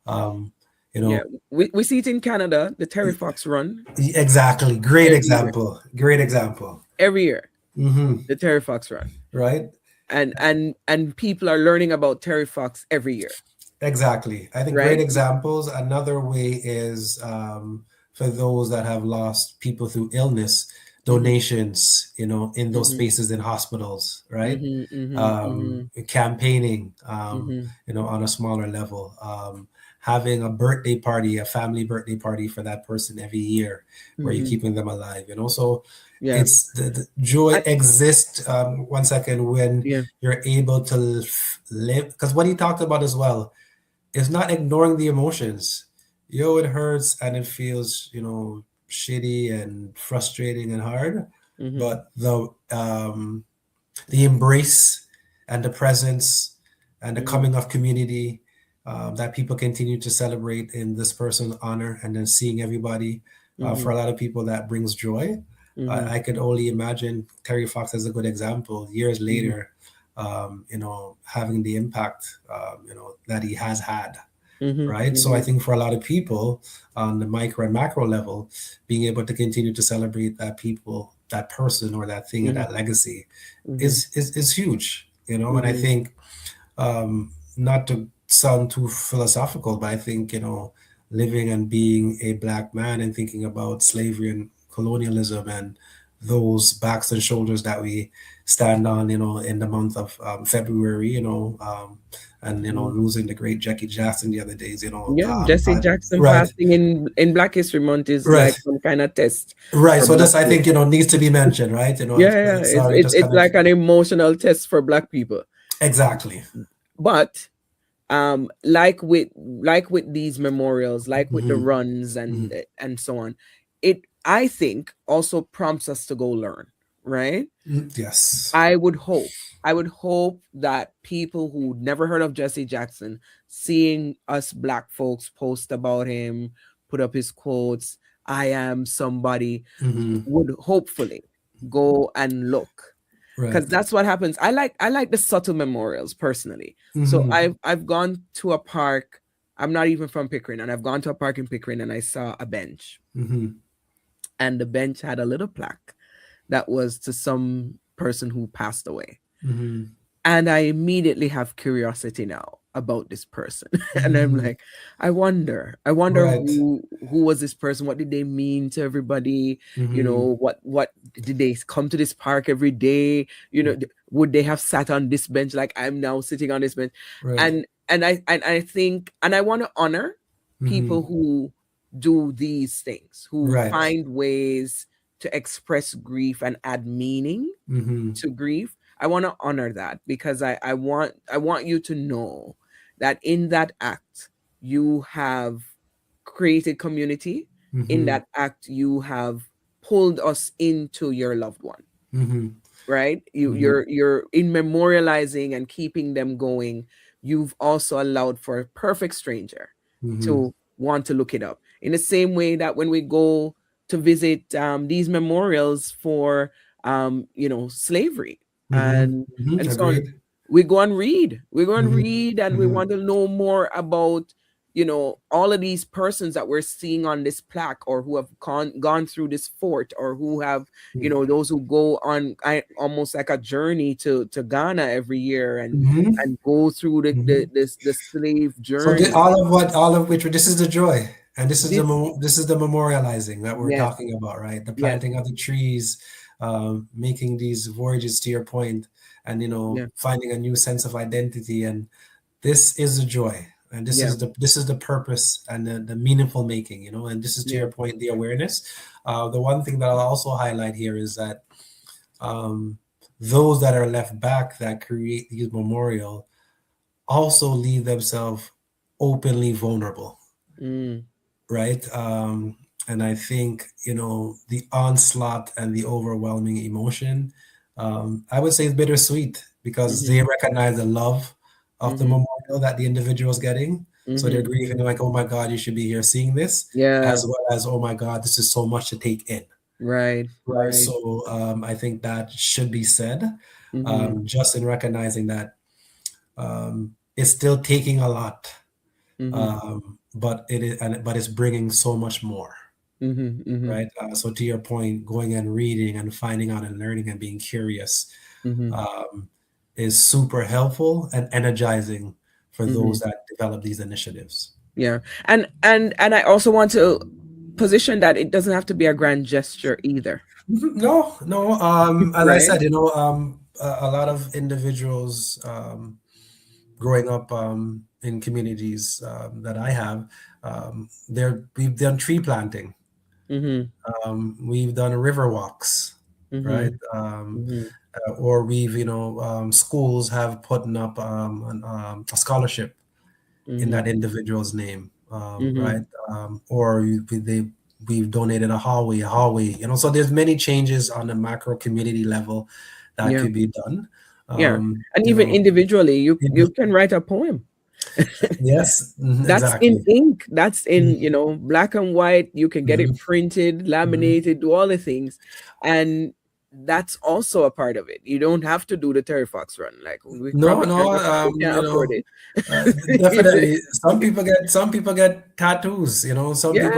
um, you Yeah, know, we see it in Canada, the Terry Fox run exactly. Great every year. example. Great example. Every year, Mm-hmm. the Terry Fox run. Right? And people are learning about Terry Fox every year, Exactly. I think great right? examples. Another way is for those that have lost people through illness, Mm-hmm, donations, you know, in those mm-hmm, spaces in hospitals, right? mm-hmm, mm-hmm, mm-hmm, Campaigning, mm-hmm, you know, on a smaller level. Having a birthday party, a family birthday party for that person every year, where you're mm-hmm. keeping them alive, you know. So Yeah. it's the joy I, exists. One second, when yeah. you're able to live, because what he talked about as well is not ignoring the emotions. Yo, it hurts and it feels, you know, shitty and frustrating and hard, Mm-hmm, but the embrace and the presence and the mm-hmm, coming of community, that people continue to celebrate in this person's honor, and then seeing everybody, mm-hmm, for a lot of people that brings joy. mm-hmm, I could only imagine Terry Fox as a good example years mm-hmm, later, you know, having the impact, you know, that he has had, mm-hmm, right? So I mm-hmm, think for a lot of people on the micro and macro level, being able to continue to celebrate that people, that person, or that thing, or mm-hmm, that legacy mm-hmm, is huge, you know. And I mm-hmm, think, not to sound too philosophical, but I think, you know, living and being a black man and thinking about slavery and colonialism and those backs and shoulders that we stand on, you know, in the month of February, you know, and you know, mm-hmm. losing the great Jackie Jackson the other days, you know, Yeah, Jesse Jackson right, passing in Black History Month is right, like some kind of test right. for So Black this, I people. think, you know, needs to be mentioned, right? You know, Yeah, yeah, sorry, just it's kind of like an emotional test for Black people. exactly. But like with these memorials, like with the Hmm. runs and so on, it I think also prompts us to go learn, right? Yes. I would hope that people who never heard of Jesse Jackson, seeing us Black folks post about him, put up his quotes, I am somebody, Hmm. would hopefully go and look. because Right. that's what happens. I like the subtle memorials personally. So Mm-hmm. I've gone to a park. I'm not even from Pickering, and I've gone to a park in Pickering, and I saw a bench, Mm-hmm. and the bench had a little plaque that was to some person who passed away. Mm-hmm. And I immediately have curiosity now about this person. And I'm Mm-hmm. like, I wonder Right. who was this person? What did they mean to everybody? Mm-hmm. What did they come to this park every day? Would they have sat on this bench like I'm now sitting on this bench? Right. And I think, and I want to honor Mm-hmm. people who do these things, who Right. find ways to express grief and add meaning Mm-hmm. to grief. I want to honor that, because I want you to know that in that act you have created community. In Mm-hmm. that act you have pulled us into your loved one, Mm-hmm. right? you Mm-hmm. you're you're in memorializing and keeping them going. You've also allowed for a perfect stranger Mm-hmm. to want to look it up, in the same way that when we go to visit these memorials for slavery Mm-hmm. and Mm-hmm. so on, Agreed. we go and read and we Mm-hmm. want to know more about all of these persons that we're seeing on this plaque, or who have gone through this fort, or who have those who go on almost like a journey to Ghana every year, and Mm-hmm. go through Mm-hmm. the slave So journey. all of which, this is the joy, and this is This, this is the memorializing that we're yes, talking about, right? The yes, planting of the trees, making these voyages to your point, and yeah, finding a new sense of identity, and this is the joy, and yeah, this is the purpose and the meaningful making, and this is to yeah, your point, the awareness. The one thing that I'll also highlight here is that um, those that are left back that create these memorial also leave themselves openly vulnerable, mm, right? And I think, the onslaught and the overwhelming emotion, I would say is bittersweet, because mm-hmm, they recognize the love of the mm-hmm, memorial that the individual is getting. So they're mm-hmm, grieving like, oh my God, you should be here seeing this, yeah, as well as, oh my God, this is so much to take in. right, Right. right, So I think that should be said, mm-hmm, just in recognizing that it's still taking a lot, mm-hmm, but it's bringing so much more, mm-hmm, mm-hmm, right? So to your point, going and reading and finding out and learning and being curious mm-hmm, um, is super helpful and energizing for mm-hmm. those that develop these initiatives. Yeah. And I also want to position that it doesn't have to be a grand gesture either. Mhm. No, no. As I Right? said, a lot of individuals growing up in communities that I have, we've done tree planting, Mm-hmm. we've done river walks, Mm-hmm. right? Mm-hmm. Or we've, schools have put up a scholarship in Mm-hmm. that individual's name, Mm-hmm. right? Or we've donated a hallway, so there's many changes on the macro community level that Yeah. could be done. Yeah. Um, And you even know, individually, you in- you can write a poem. yes, That's in exactly. ink. That's in, black and white. You can get it Mhm, printed, mhm. laminated, do all the things. And that's also a part of it. You don't have to do the Terry Fox run. Like we No, probably no, can't, afford it. uh, definitely. Some people get tattoos. Yeah, Some yeah,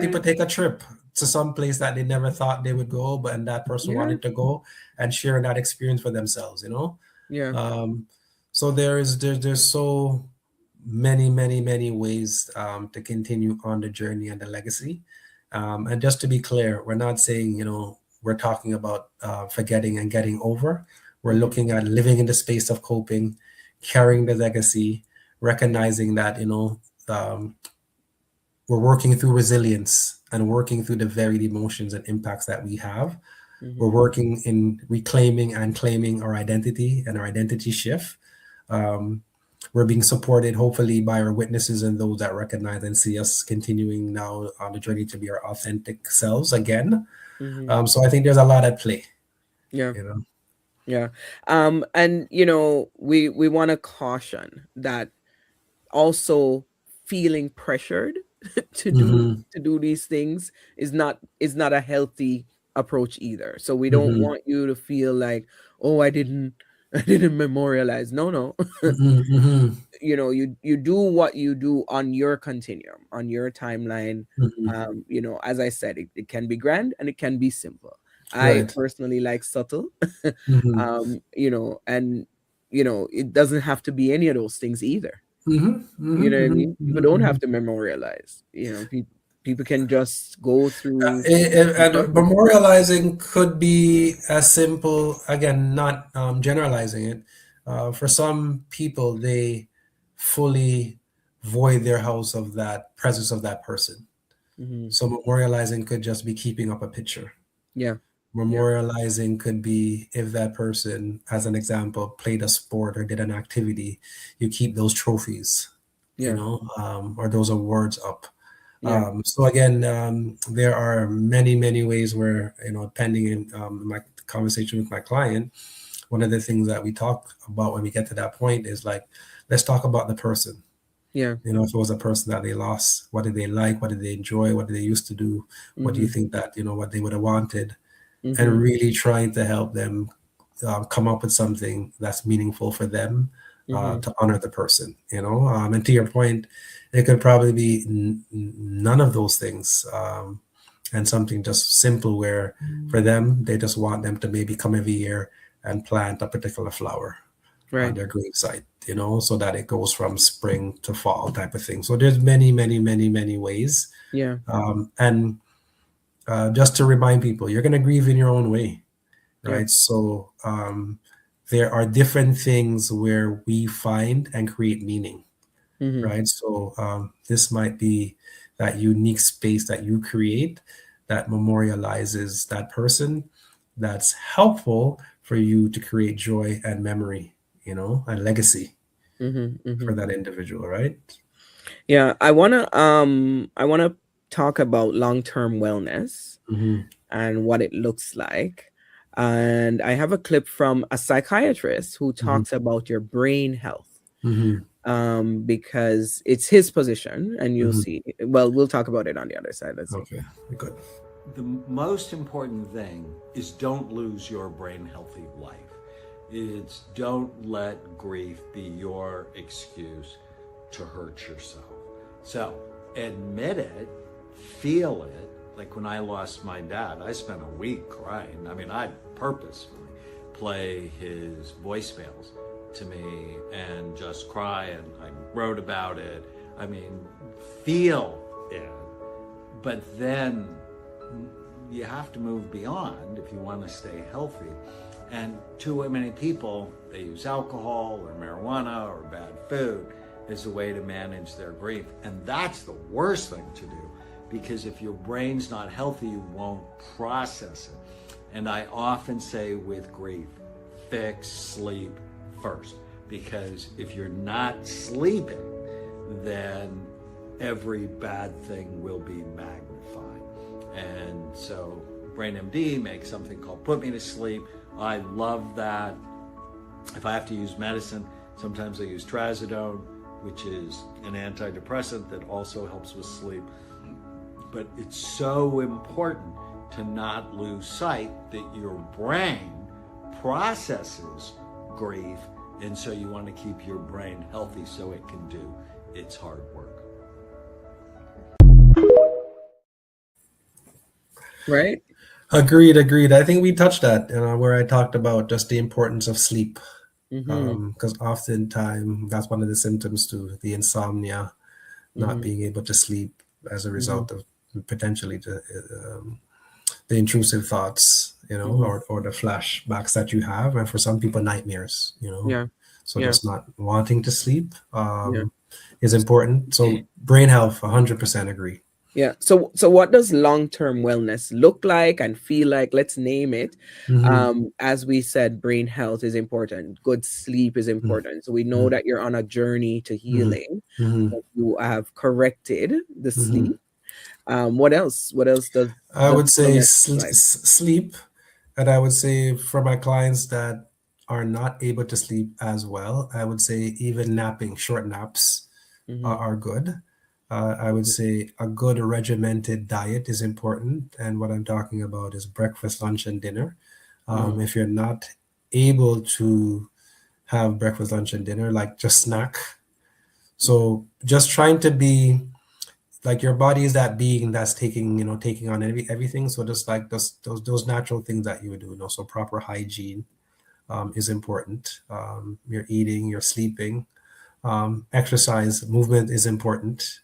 people take a trip to some place that they never thought they would go, but and that person yeah, wanted to go and share that experience for themselves. yeah. Um, so there's so many ways to continue on the journey and the legacy. And just to be clear, we're not saying, we're talking about forgetting and getting over. We're Mhm, looking at living in the space of coping, carrying the legacy, recognizing that, um, we're working through resilience and working through the varied emotions and impacts that we have. We're mhm, working in reclaiming and claiming our identity and our identity shift. Um, we're being supported, hopefully, by our witnesses and those that recognize and see us continuing now on the journey to be our authentic selves again. mhm. So I think there's a lot at play, Yeah, you know. yeah. And we want to caution that also feeling pressured to do Hmm. to do these things is not a healthy approach either. So we don't Mm-hmm. want you to feel like, oh, I didn't I didn't memorialize. No, no. Mm-hmm. You do what you do on your continuum, on your timeline. Mm-hmm. As I said, it can be grand and it can be simple. I Right. personally like subtle. Mm-hmm. And it doesn't have to be any of those things either. Mm-hmm. You know what I Mm-hmm. mean? People don't Mm-hmm. have to memorialize. People can just go through the And surface. memorializing could be as simple, again, not generalizing it. For some people, they fully void their house of that presence of that person. Hmm. So memorializing could just be keeping up a picture. Yeah. Yeah. Memorializing could be if that person, as an example, played a sport or did an activity, you keep those trophies, Yeah. or those awards up. Yeah. So again, there are many, many ways where, depending in my conversation with my client, one of the things that we talk about when we get to that point is like, let's talk about the person. Yeah. If it was a person that they lost, what did they like? What did they enjoy? What did they used to do? What do you Hmm. think that, what they would have wanted? Hmm. And really trying to help them come up with something that's meaningful for them, Hmm. to honor the person, and to your point, it could probably be none of those things, and something just simple where for them, they just want them to maybe come every year and plant a particular flower on Right. their gravesite, so that it goes from spring to fall type of thing. So there's many, many, many, many ways. Yeah. And just to remind people, you're going to grieve in your own way, Yeah. right? So there are different things where we find and create meaning, Hmm. right? So this might be that unique space that you create that memorializes that person, that's helpful for you to create joy and memory, and legacy Hmm. for Hmm. that individual, right? Yeah. I wanna talk about long-term wellness Mm-hmm. and what it looks like. And I have a clip from a psychiatrist who Mm-hmm. talks about your brain health, Mm-hmm. because it's his position, and you'll Mm-hmm. see. Well, we'll talk about it on the other side. Let's see. Okay, good. The most important thing is don't lose your brain healthy life. It's don't let grief be your excuse to hurt yourself. So admit it, feel it. Like when I lost my dad, I spent a week crying. I mean, I'd purposefully play his voicemails to me and just cry, and I wrote about it. I mean, feel it. But then you have to move beyond if you want to stay healthy. And too many people, they use alcohol or marijuana or bad food as a way to manage their grief. And that's the worst thing to do, because if your brain's not healthy, you won't process it. And I often say with grief, fix sleep first, because if you're not sleeping, then every bad thing will be magnified. And so BrainMD makes something called Put Me to Sleep. I love that. If I have to use medicine, sometimes I use trazodone, which is an antidepressant that also helps with sleep. But it's so important to not lose sight that your brain processes grief, and so you want to keep your brain healthy so it can do its hard work. Right. Agreed. I think we touched that, where I talked about just the importance of sleep, Mm-hmm. because oftentimes that's one of the symptoms to the insomnia, not Mm-hmm. being able to sleep as a Mm-hmm. result of potentially the intrusive thoughts, Mm-hmm. or the flashbacks that you have, and for some people, nightmares, Yeah. So Yeah. just not wanting to sleep Yeah. is important. So brain health, 100% agree. Yeah. So what does long-term wellness look like and feel like? Let's name it. Mm-hmm. As we said, brain health is important. Good sleep is important. So we know that you're on a journey to Mm-hmm. healing. Mm-hmm. That you have corrected the Mm-hmm. sleep. What else? What else I does would say wellness look like? sleep, and I would say for my clients that are not able to sleep as well, I would say even napping, short naps Mm-hmm. are good. I would say a good regimented diet is important. And what I'm talking about is breakfast, lunch, and dinner. If you're not able to have breakfast, lunch, and dinner, like just snack. So just trying to be like your body is that being that's taking, taking on everything. So just like those natural things that you would do, so proper hygiene is important. You're eating, you're sleeping, exercise, movement is important.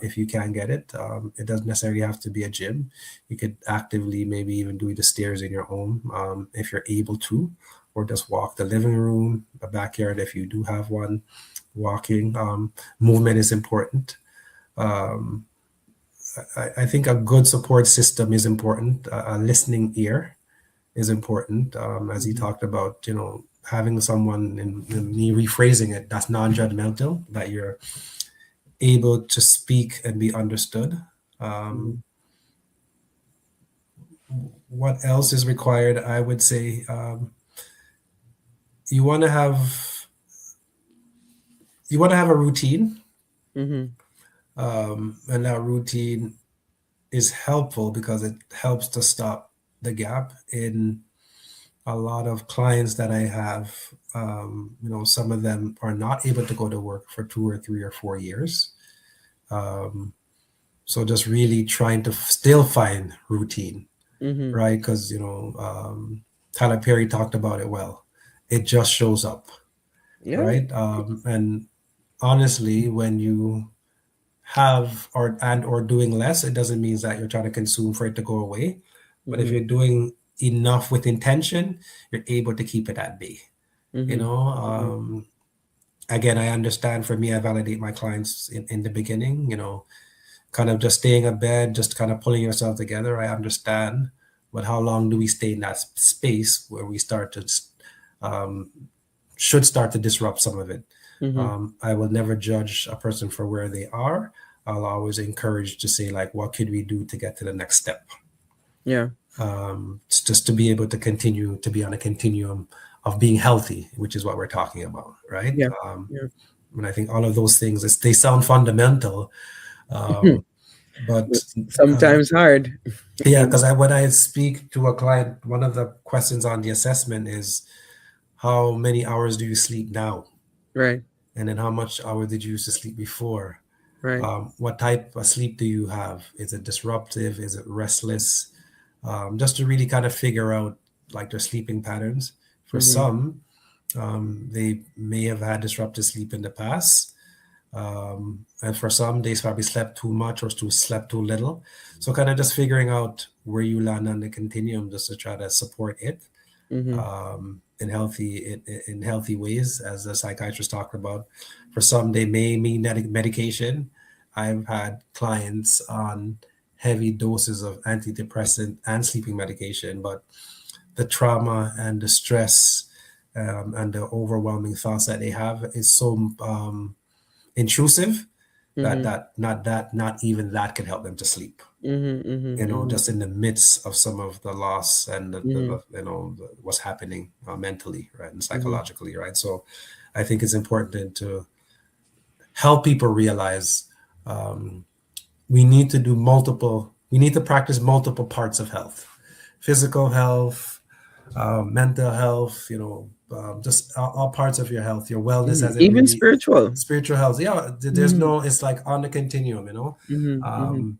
If you can get it, it doesn't necessarily have to be a gym. You could actively maybe even do the stairs in your home if you're able to, or just walk the living room, the backyard if you do have one. Walking, movement is important. Um, I think a good support system is important. A listening ear is important, as he talked about. Having someone, and me rephrasing it, that's non-judgmental, that you're able to speak and be understood. Um, what else is required? I would say you want to have a routine, Mm-hmm. and that routine is helpful because it helps to stop the gap in a lot of clients that I have. Some of them are not able to go to work for 2 or 3 or 4 years. Um, so just really trying to still find routine, Mm-hmm. right? Because Tyler Perry talked about it well. It just shows up, Yeah. right? And honestly, when you have or doing less, it doesn't mean that you're trying to consume for it to go away. But if Mm-hmm. you're doing enough with intention, you're able to keep it at bay. You Mm-hmm. know, again, I understand. For me, I validate my clients in the beginning. Kind of just staying in bed, just kind of pulling yourself together. I understand, but how long do we stay in that space where we start to um, should start to disrupt some of it? Mm-hmm. I will never judge a person for where they are. I'll always encourage to say, like, what could we do to get to the next step? Yeah. It's just to be able to continue to be on a continuum of being healthy, which is what we're talking about, right? Yeah. Yeah. And I think all of those things, they sound fundamental, um, but It's uh, sometimes hard. yeah, because when I speak to a client, one of the questions on the assessment is, how many hours do you sleep now? Right. And then how much hour did you used to sleep before? Right. What type of sleep do you have? Is it disruptive? Is it restless? Just to really kind of figure out like their sleeping patterns. For Mm-hmm. some, they may have had disruptive sleep in the past. And for some, they probably slept too much or slept too little. So kind of just figuring out where you land on the continuum just to try to support it Mm-hmm. in healthy ways, as the psychiatrist talked about. For some, they may need medication. I've had clients on heavy doses of antidepressant and sleeping medication, but the trauma and the stress and the overwhelming thoughts that they have is so intrusive that Mm-hmm. not even that can help them to sleep. Mm-hmm. Mm-hmm. Just in the midst of some of the loss and Mm-hmm. what's happening mentally, right, and Mm-hmm. psychologically, right. So I think it's important to help people realize um, we need to practice multiple parts of health: physical health, mental health, just all parts of your health, your wellness, Mm-hmm. as it Even really spiritual. spiritual health. Yeah, there's Mm-hmm. no, it's like on the continuum, Mm-hmm. Mm-hmm. um,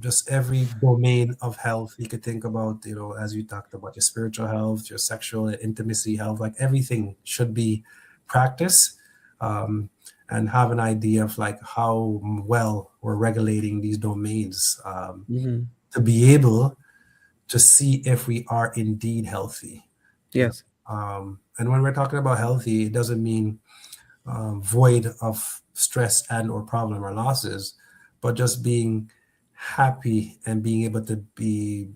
just every domain of health you could think about, as you talked about your spiritual health, your sexual and intimacy health, like everything should be practiced, um, and have an idea of like how well we're regulating these domains, Mm-hmm. to be able to see if we are indeed healthy. You Yes. and when we're talking about healthy, it doesn't mean void of stress and or problem or losses, but just being happy and being able to be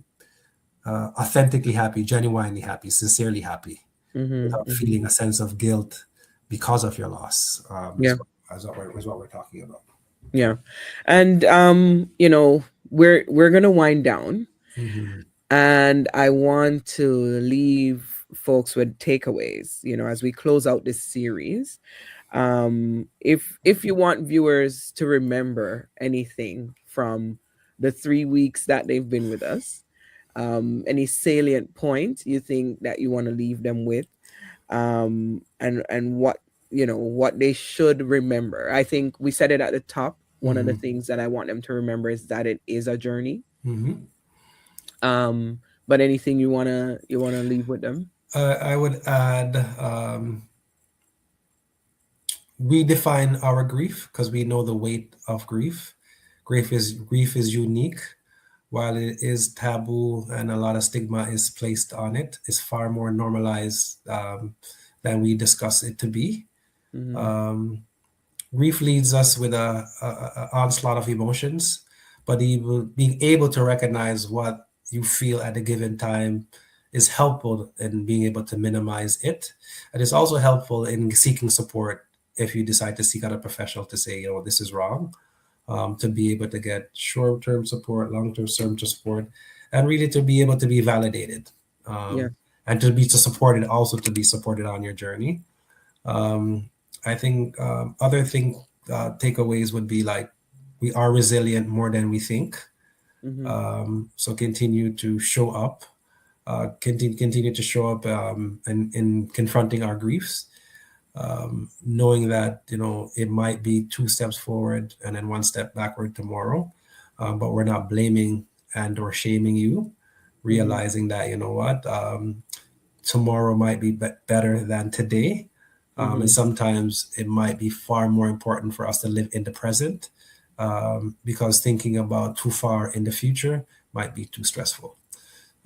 authentically happy, genuinely happy, sincerely happy, Mm-hmm. without Mm-hmm. feeling a sense of guilt because of your loss. Yeah. Is what we're talking about. Yeah. And we're gonna wind down, Mhm. and I want to leave folks with takeaways, as we close out this series. If you want viewers to remember anything from the 3 weeks that they've been with us, any salient point you think that you want to leave them with, and what, what they should remember. I think we said it at the top. One of the Hmm. things that I want them to remember is that it is a journey. Hmm. um but anything you want to leave with them? I would add, we define our grief because we know the weight of grief. Grief is unique. While it is taboo and a lot of stigma is placed on it, it's far more normalized than we discuss it to be. Mm-hmm. Um, Grief leads us with a onslaught of emotions, but being able to recognize what you feel at a given time is helpful in being able to minimize it. And it's also helpful in seeking support if you decide to seek out a professional to say, this is wrong, to be able to get short-term support, long-term support, and really to be able to be validated, Yeah. um, and to support it, also to be supported on your journey. Um, I think other thing takeaways would be like we are resilient more than we think. Mm-hmm. So continue to show up, continue to show up in confronting our griefs, knowing that it might be two steps forward and then one step backward tomorrow, but we're not blaming and or shaming you, Mm-hmm. realizing that what, tomorrow might be better than today, and Mm-hmm. sometimes it might be far more important for us to live in the present, because thinking about too far in the future might be too stressful.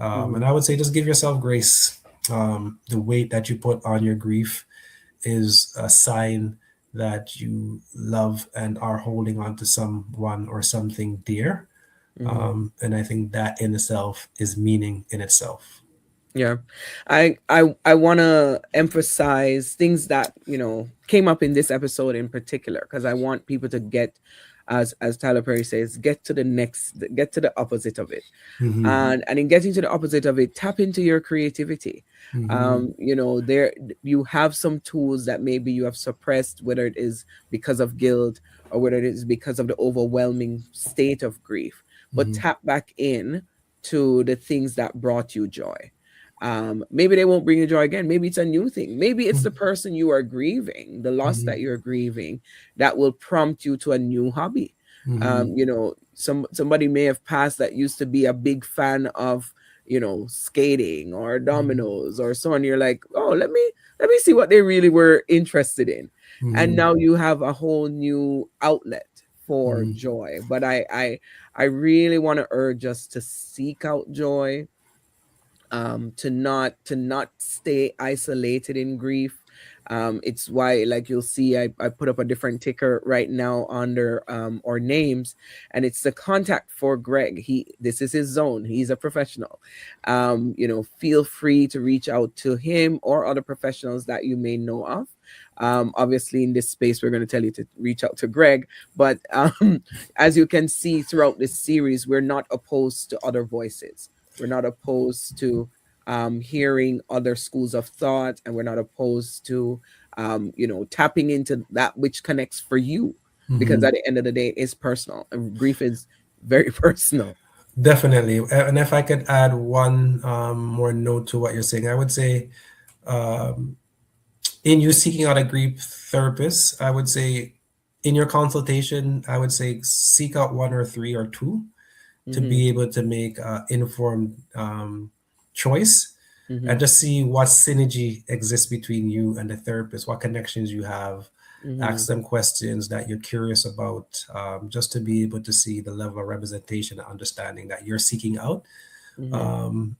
Mm-hmm. And I would say just give yourself grace. The weight that you put on your grief is a sign that you love and are holding on to someone or something dear. Mm-hmm. And I think that in itself is meaning in itself. Yeah. I want to emphasize things that, came up in this episode in particular, because I want people to get, as Tyler Perry says, get to the opposite of it. Hmm. And in getting to the opposite of it, tap into your creativity. Hmm. There you have some tools that maybe you have suppressed, whether it is because of guilt or whether it is because of the overwhelming state of grief, but Hmm. tap back in to the things that brought you joy. Maybe they won't bring you joy again. Maybe it's a new thing. Maybe it's the person you are grieving, the loss Hmm. that you're grieving, that will prompt you to a new hobby. Hmm. Somebody may have passed that used to be a big fan of, skating or dominoes or so on. You're like, oh, let me see what they really were interested in. And Hmm. now you have a whole new outlet for Hmm. joy. But I really want to urge us to seek out joy, to not stay isolated in grief. It's why, like, you'll see, I put up a different ticker right now under our names, and it's the contact for Greg. This is his zone. He's a professional. Feel free to reach out to him or other professionals that you may know of. Obviously, in this space, we're going to tell you to reach out to Greg, but as you can see throughout this series, we're not opposed to other voices. We're not opposed to hearing other schools of thought, and we're not opposed to, tapping into that which connects for you, because Hmm. at the end of the day, it's personal, and grief is very personal. Definitely. And if I could add one more note to what you're saying, I would say, um, in you seeking out a grief therapist, I would say in your consultation, I would say seek out one or three or two to Mm-hmm. be able to make informed choice, Mm-hmm. and just see what synergy exists between you and the therapist, what connections you have. Mm-hmm. Ask them questions that you're curious about, just to be able to see the level of representation and understanding that you're seeking out. Mm-hmm. Um,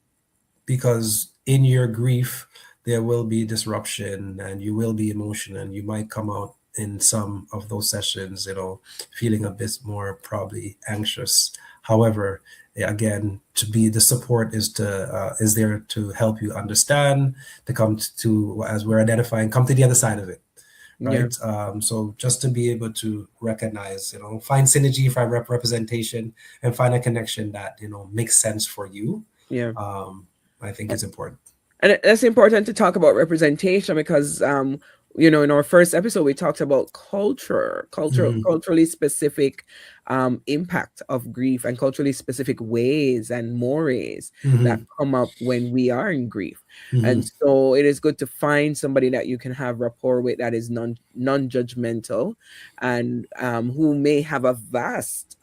because in your grief there will be disruption and you will be emotional, and you might come out in some of those sessions feeling a bit more probably anxious. However, again, to be the support is there to help you understand, to come to, as we're identifying, come to the other side of it, Yeah. right? So just to be able to recognize, find synergy, find representation, and find a connection that makes sense for you. Yeah. um, I think it's important. And that's important to talk about representation, because in our first episode we talked about Mm-hmm. culturally specific impact of grief, and culturally specific ways and mores that Mm-hmm. come up when we are in grief. Mm-hmm. And so it is good to find somebody that you can have rapport with, that is non-judgmental, and who may have a vast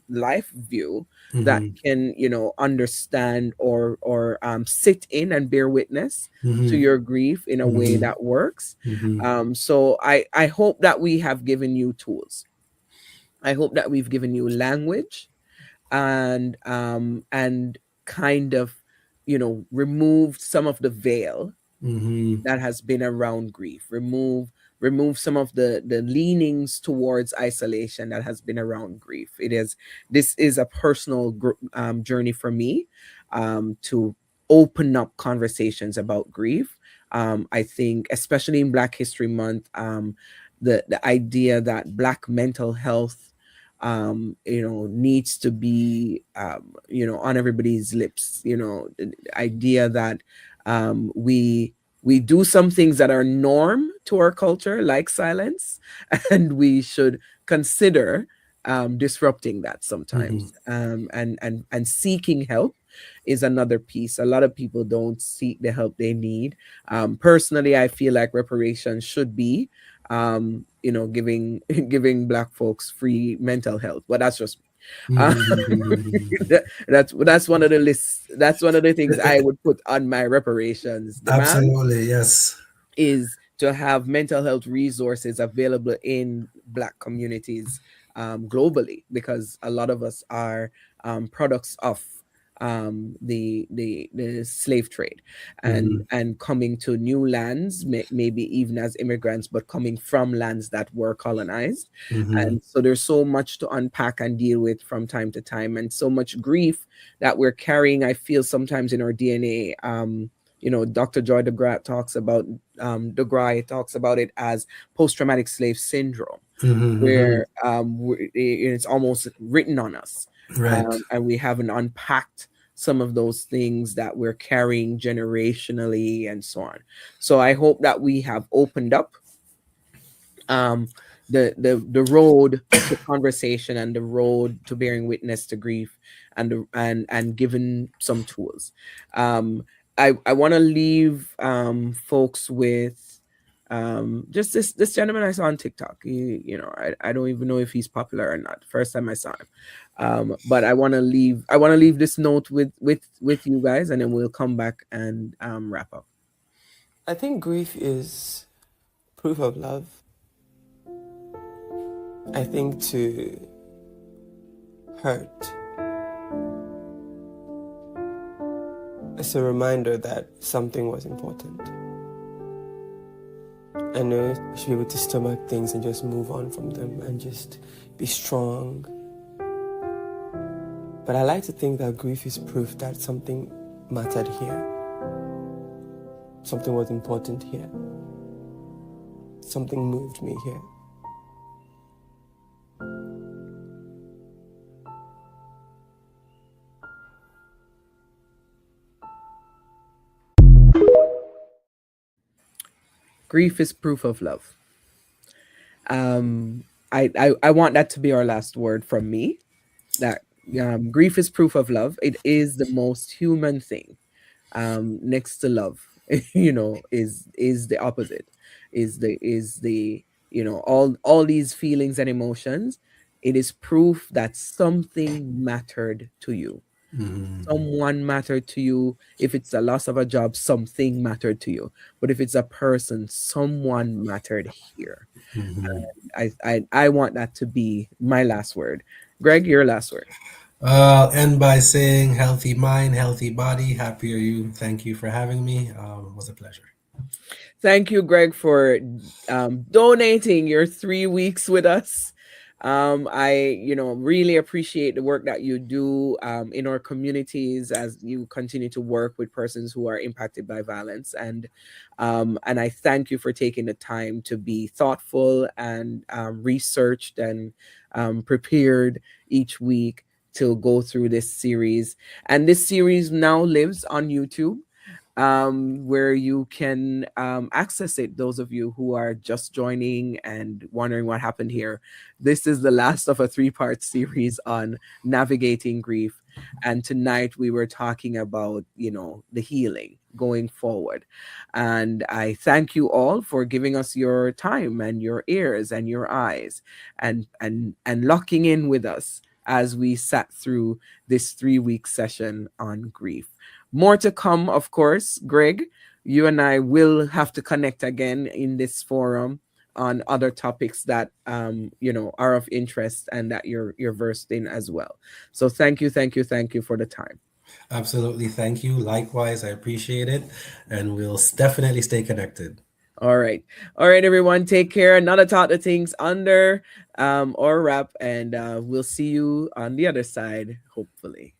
life view, that Mm-hmm. can understand or sit in and bear witness to Mm-hmm. your grief in a way Mm-hmm. that works. Mm-hmm. So I hope that we have given you tools. I hope that we've given you language, and kind of removed some of the veil Mm-hmm. that has been around grief. Remove some of the leanings towards isolation that has been around grief. This is a personal journey for me, to open up conversations about grief. I think, especially in Black History Month, the idea that Black mental health needs to be on everybody's lips. The idea that we do some things that are norm to our culture, like silence, and we should consider disrupting that sometimes. Mm-hmm. And seeking help is another piece. A lot of people don't seek the help they need. Personally, I feel like reparations should be giving giving Black folks free mental health, but that's just me. Mm-hmm. That's one of the lists. That's one of the things I would put on my reparations demand, Absolutely, yes. is to have mental health resources available in Black communities globally, because a lot of us are products of the slave trade, Mm-hmm. and coming to new lands, maybe even as immigrants, but coming from lands that were colonized. Mm-hmm. And so there's so much to unpack and deal with from time to time, and so much grief that we're carrying, I feel, sometimes in our DNA. Dr. Joy DeGrasse talks about it as post-traumatic slave syndrome, Mm-hmm. where it's almost written on us, Right. and we haven't unpacked some of those things that we're carrying generationally and so on. So I hope that we have opened up um, the road to conversation, and the road to bearing witness to grief, and given some tools. Um, I want to leave folks with just this gentleman I saw on TikTok. I don't even know if he's popular or not. First time I saw him. But I want to leave this note with you guys, and then we'll come back and wrap up. I think grief is proof of love. I think to hurt, it's a reminder that something was important. I know we should be able to stomach things and just move on from them and just be strong. But I like to think that grief is proof that something mattered here. Something was important here. Something moved me here. Grief is proof of love. um I want that to be our last word from me, that grief is proof of love. It is the most human thing, next to love. Is the opposite, is the all these feelings and emotions. It is proof that something mattered to you. Mm-hmm. Someone mattered to you. If it's the loss of a job, something mattered to you. But if it's a person, someone mattered here. Mm-hmm. I want that to be my last word. Greg, your last word. I'll end by saying healthy mind, healthy body. Happy are you. Thank you for having me. It was a pleasure. Thank you, Greg, for donating your 3 weeks with us. I, really appreciate the work that you do in our communities, as you continue to work with persons who are impacted by violence. And I thank you for taking the time to be thoughtful and researched and prepared each week to go through this series. And this series now lives on YouTube. where you can access it. Those of you who are just joining and wondering what happened here, this is the last of a three-part series on navigating grief. And tonight we were talking about, the healing going forward. And I thank you all for giving us your time and your ears and your eyes, and locking in with us as we sat through this 3-week session on grief. More to come, of course. Greg, you and I will have to connect again in this forum on other topics that are of interest and that you're versed in as well. So thank you, thank you, thank you for the time. Absolutely. Thank you. Likewise, I appreciate it. And we'll definitely stay connected. All right. All right, everyone. Take care. Another Talk the Things under or wrap. And we'll see you on the other side, hopefully.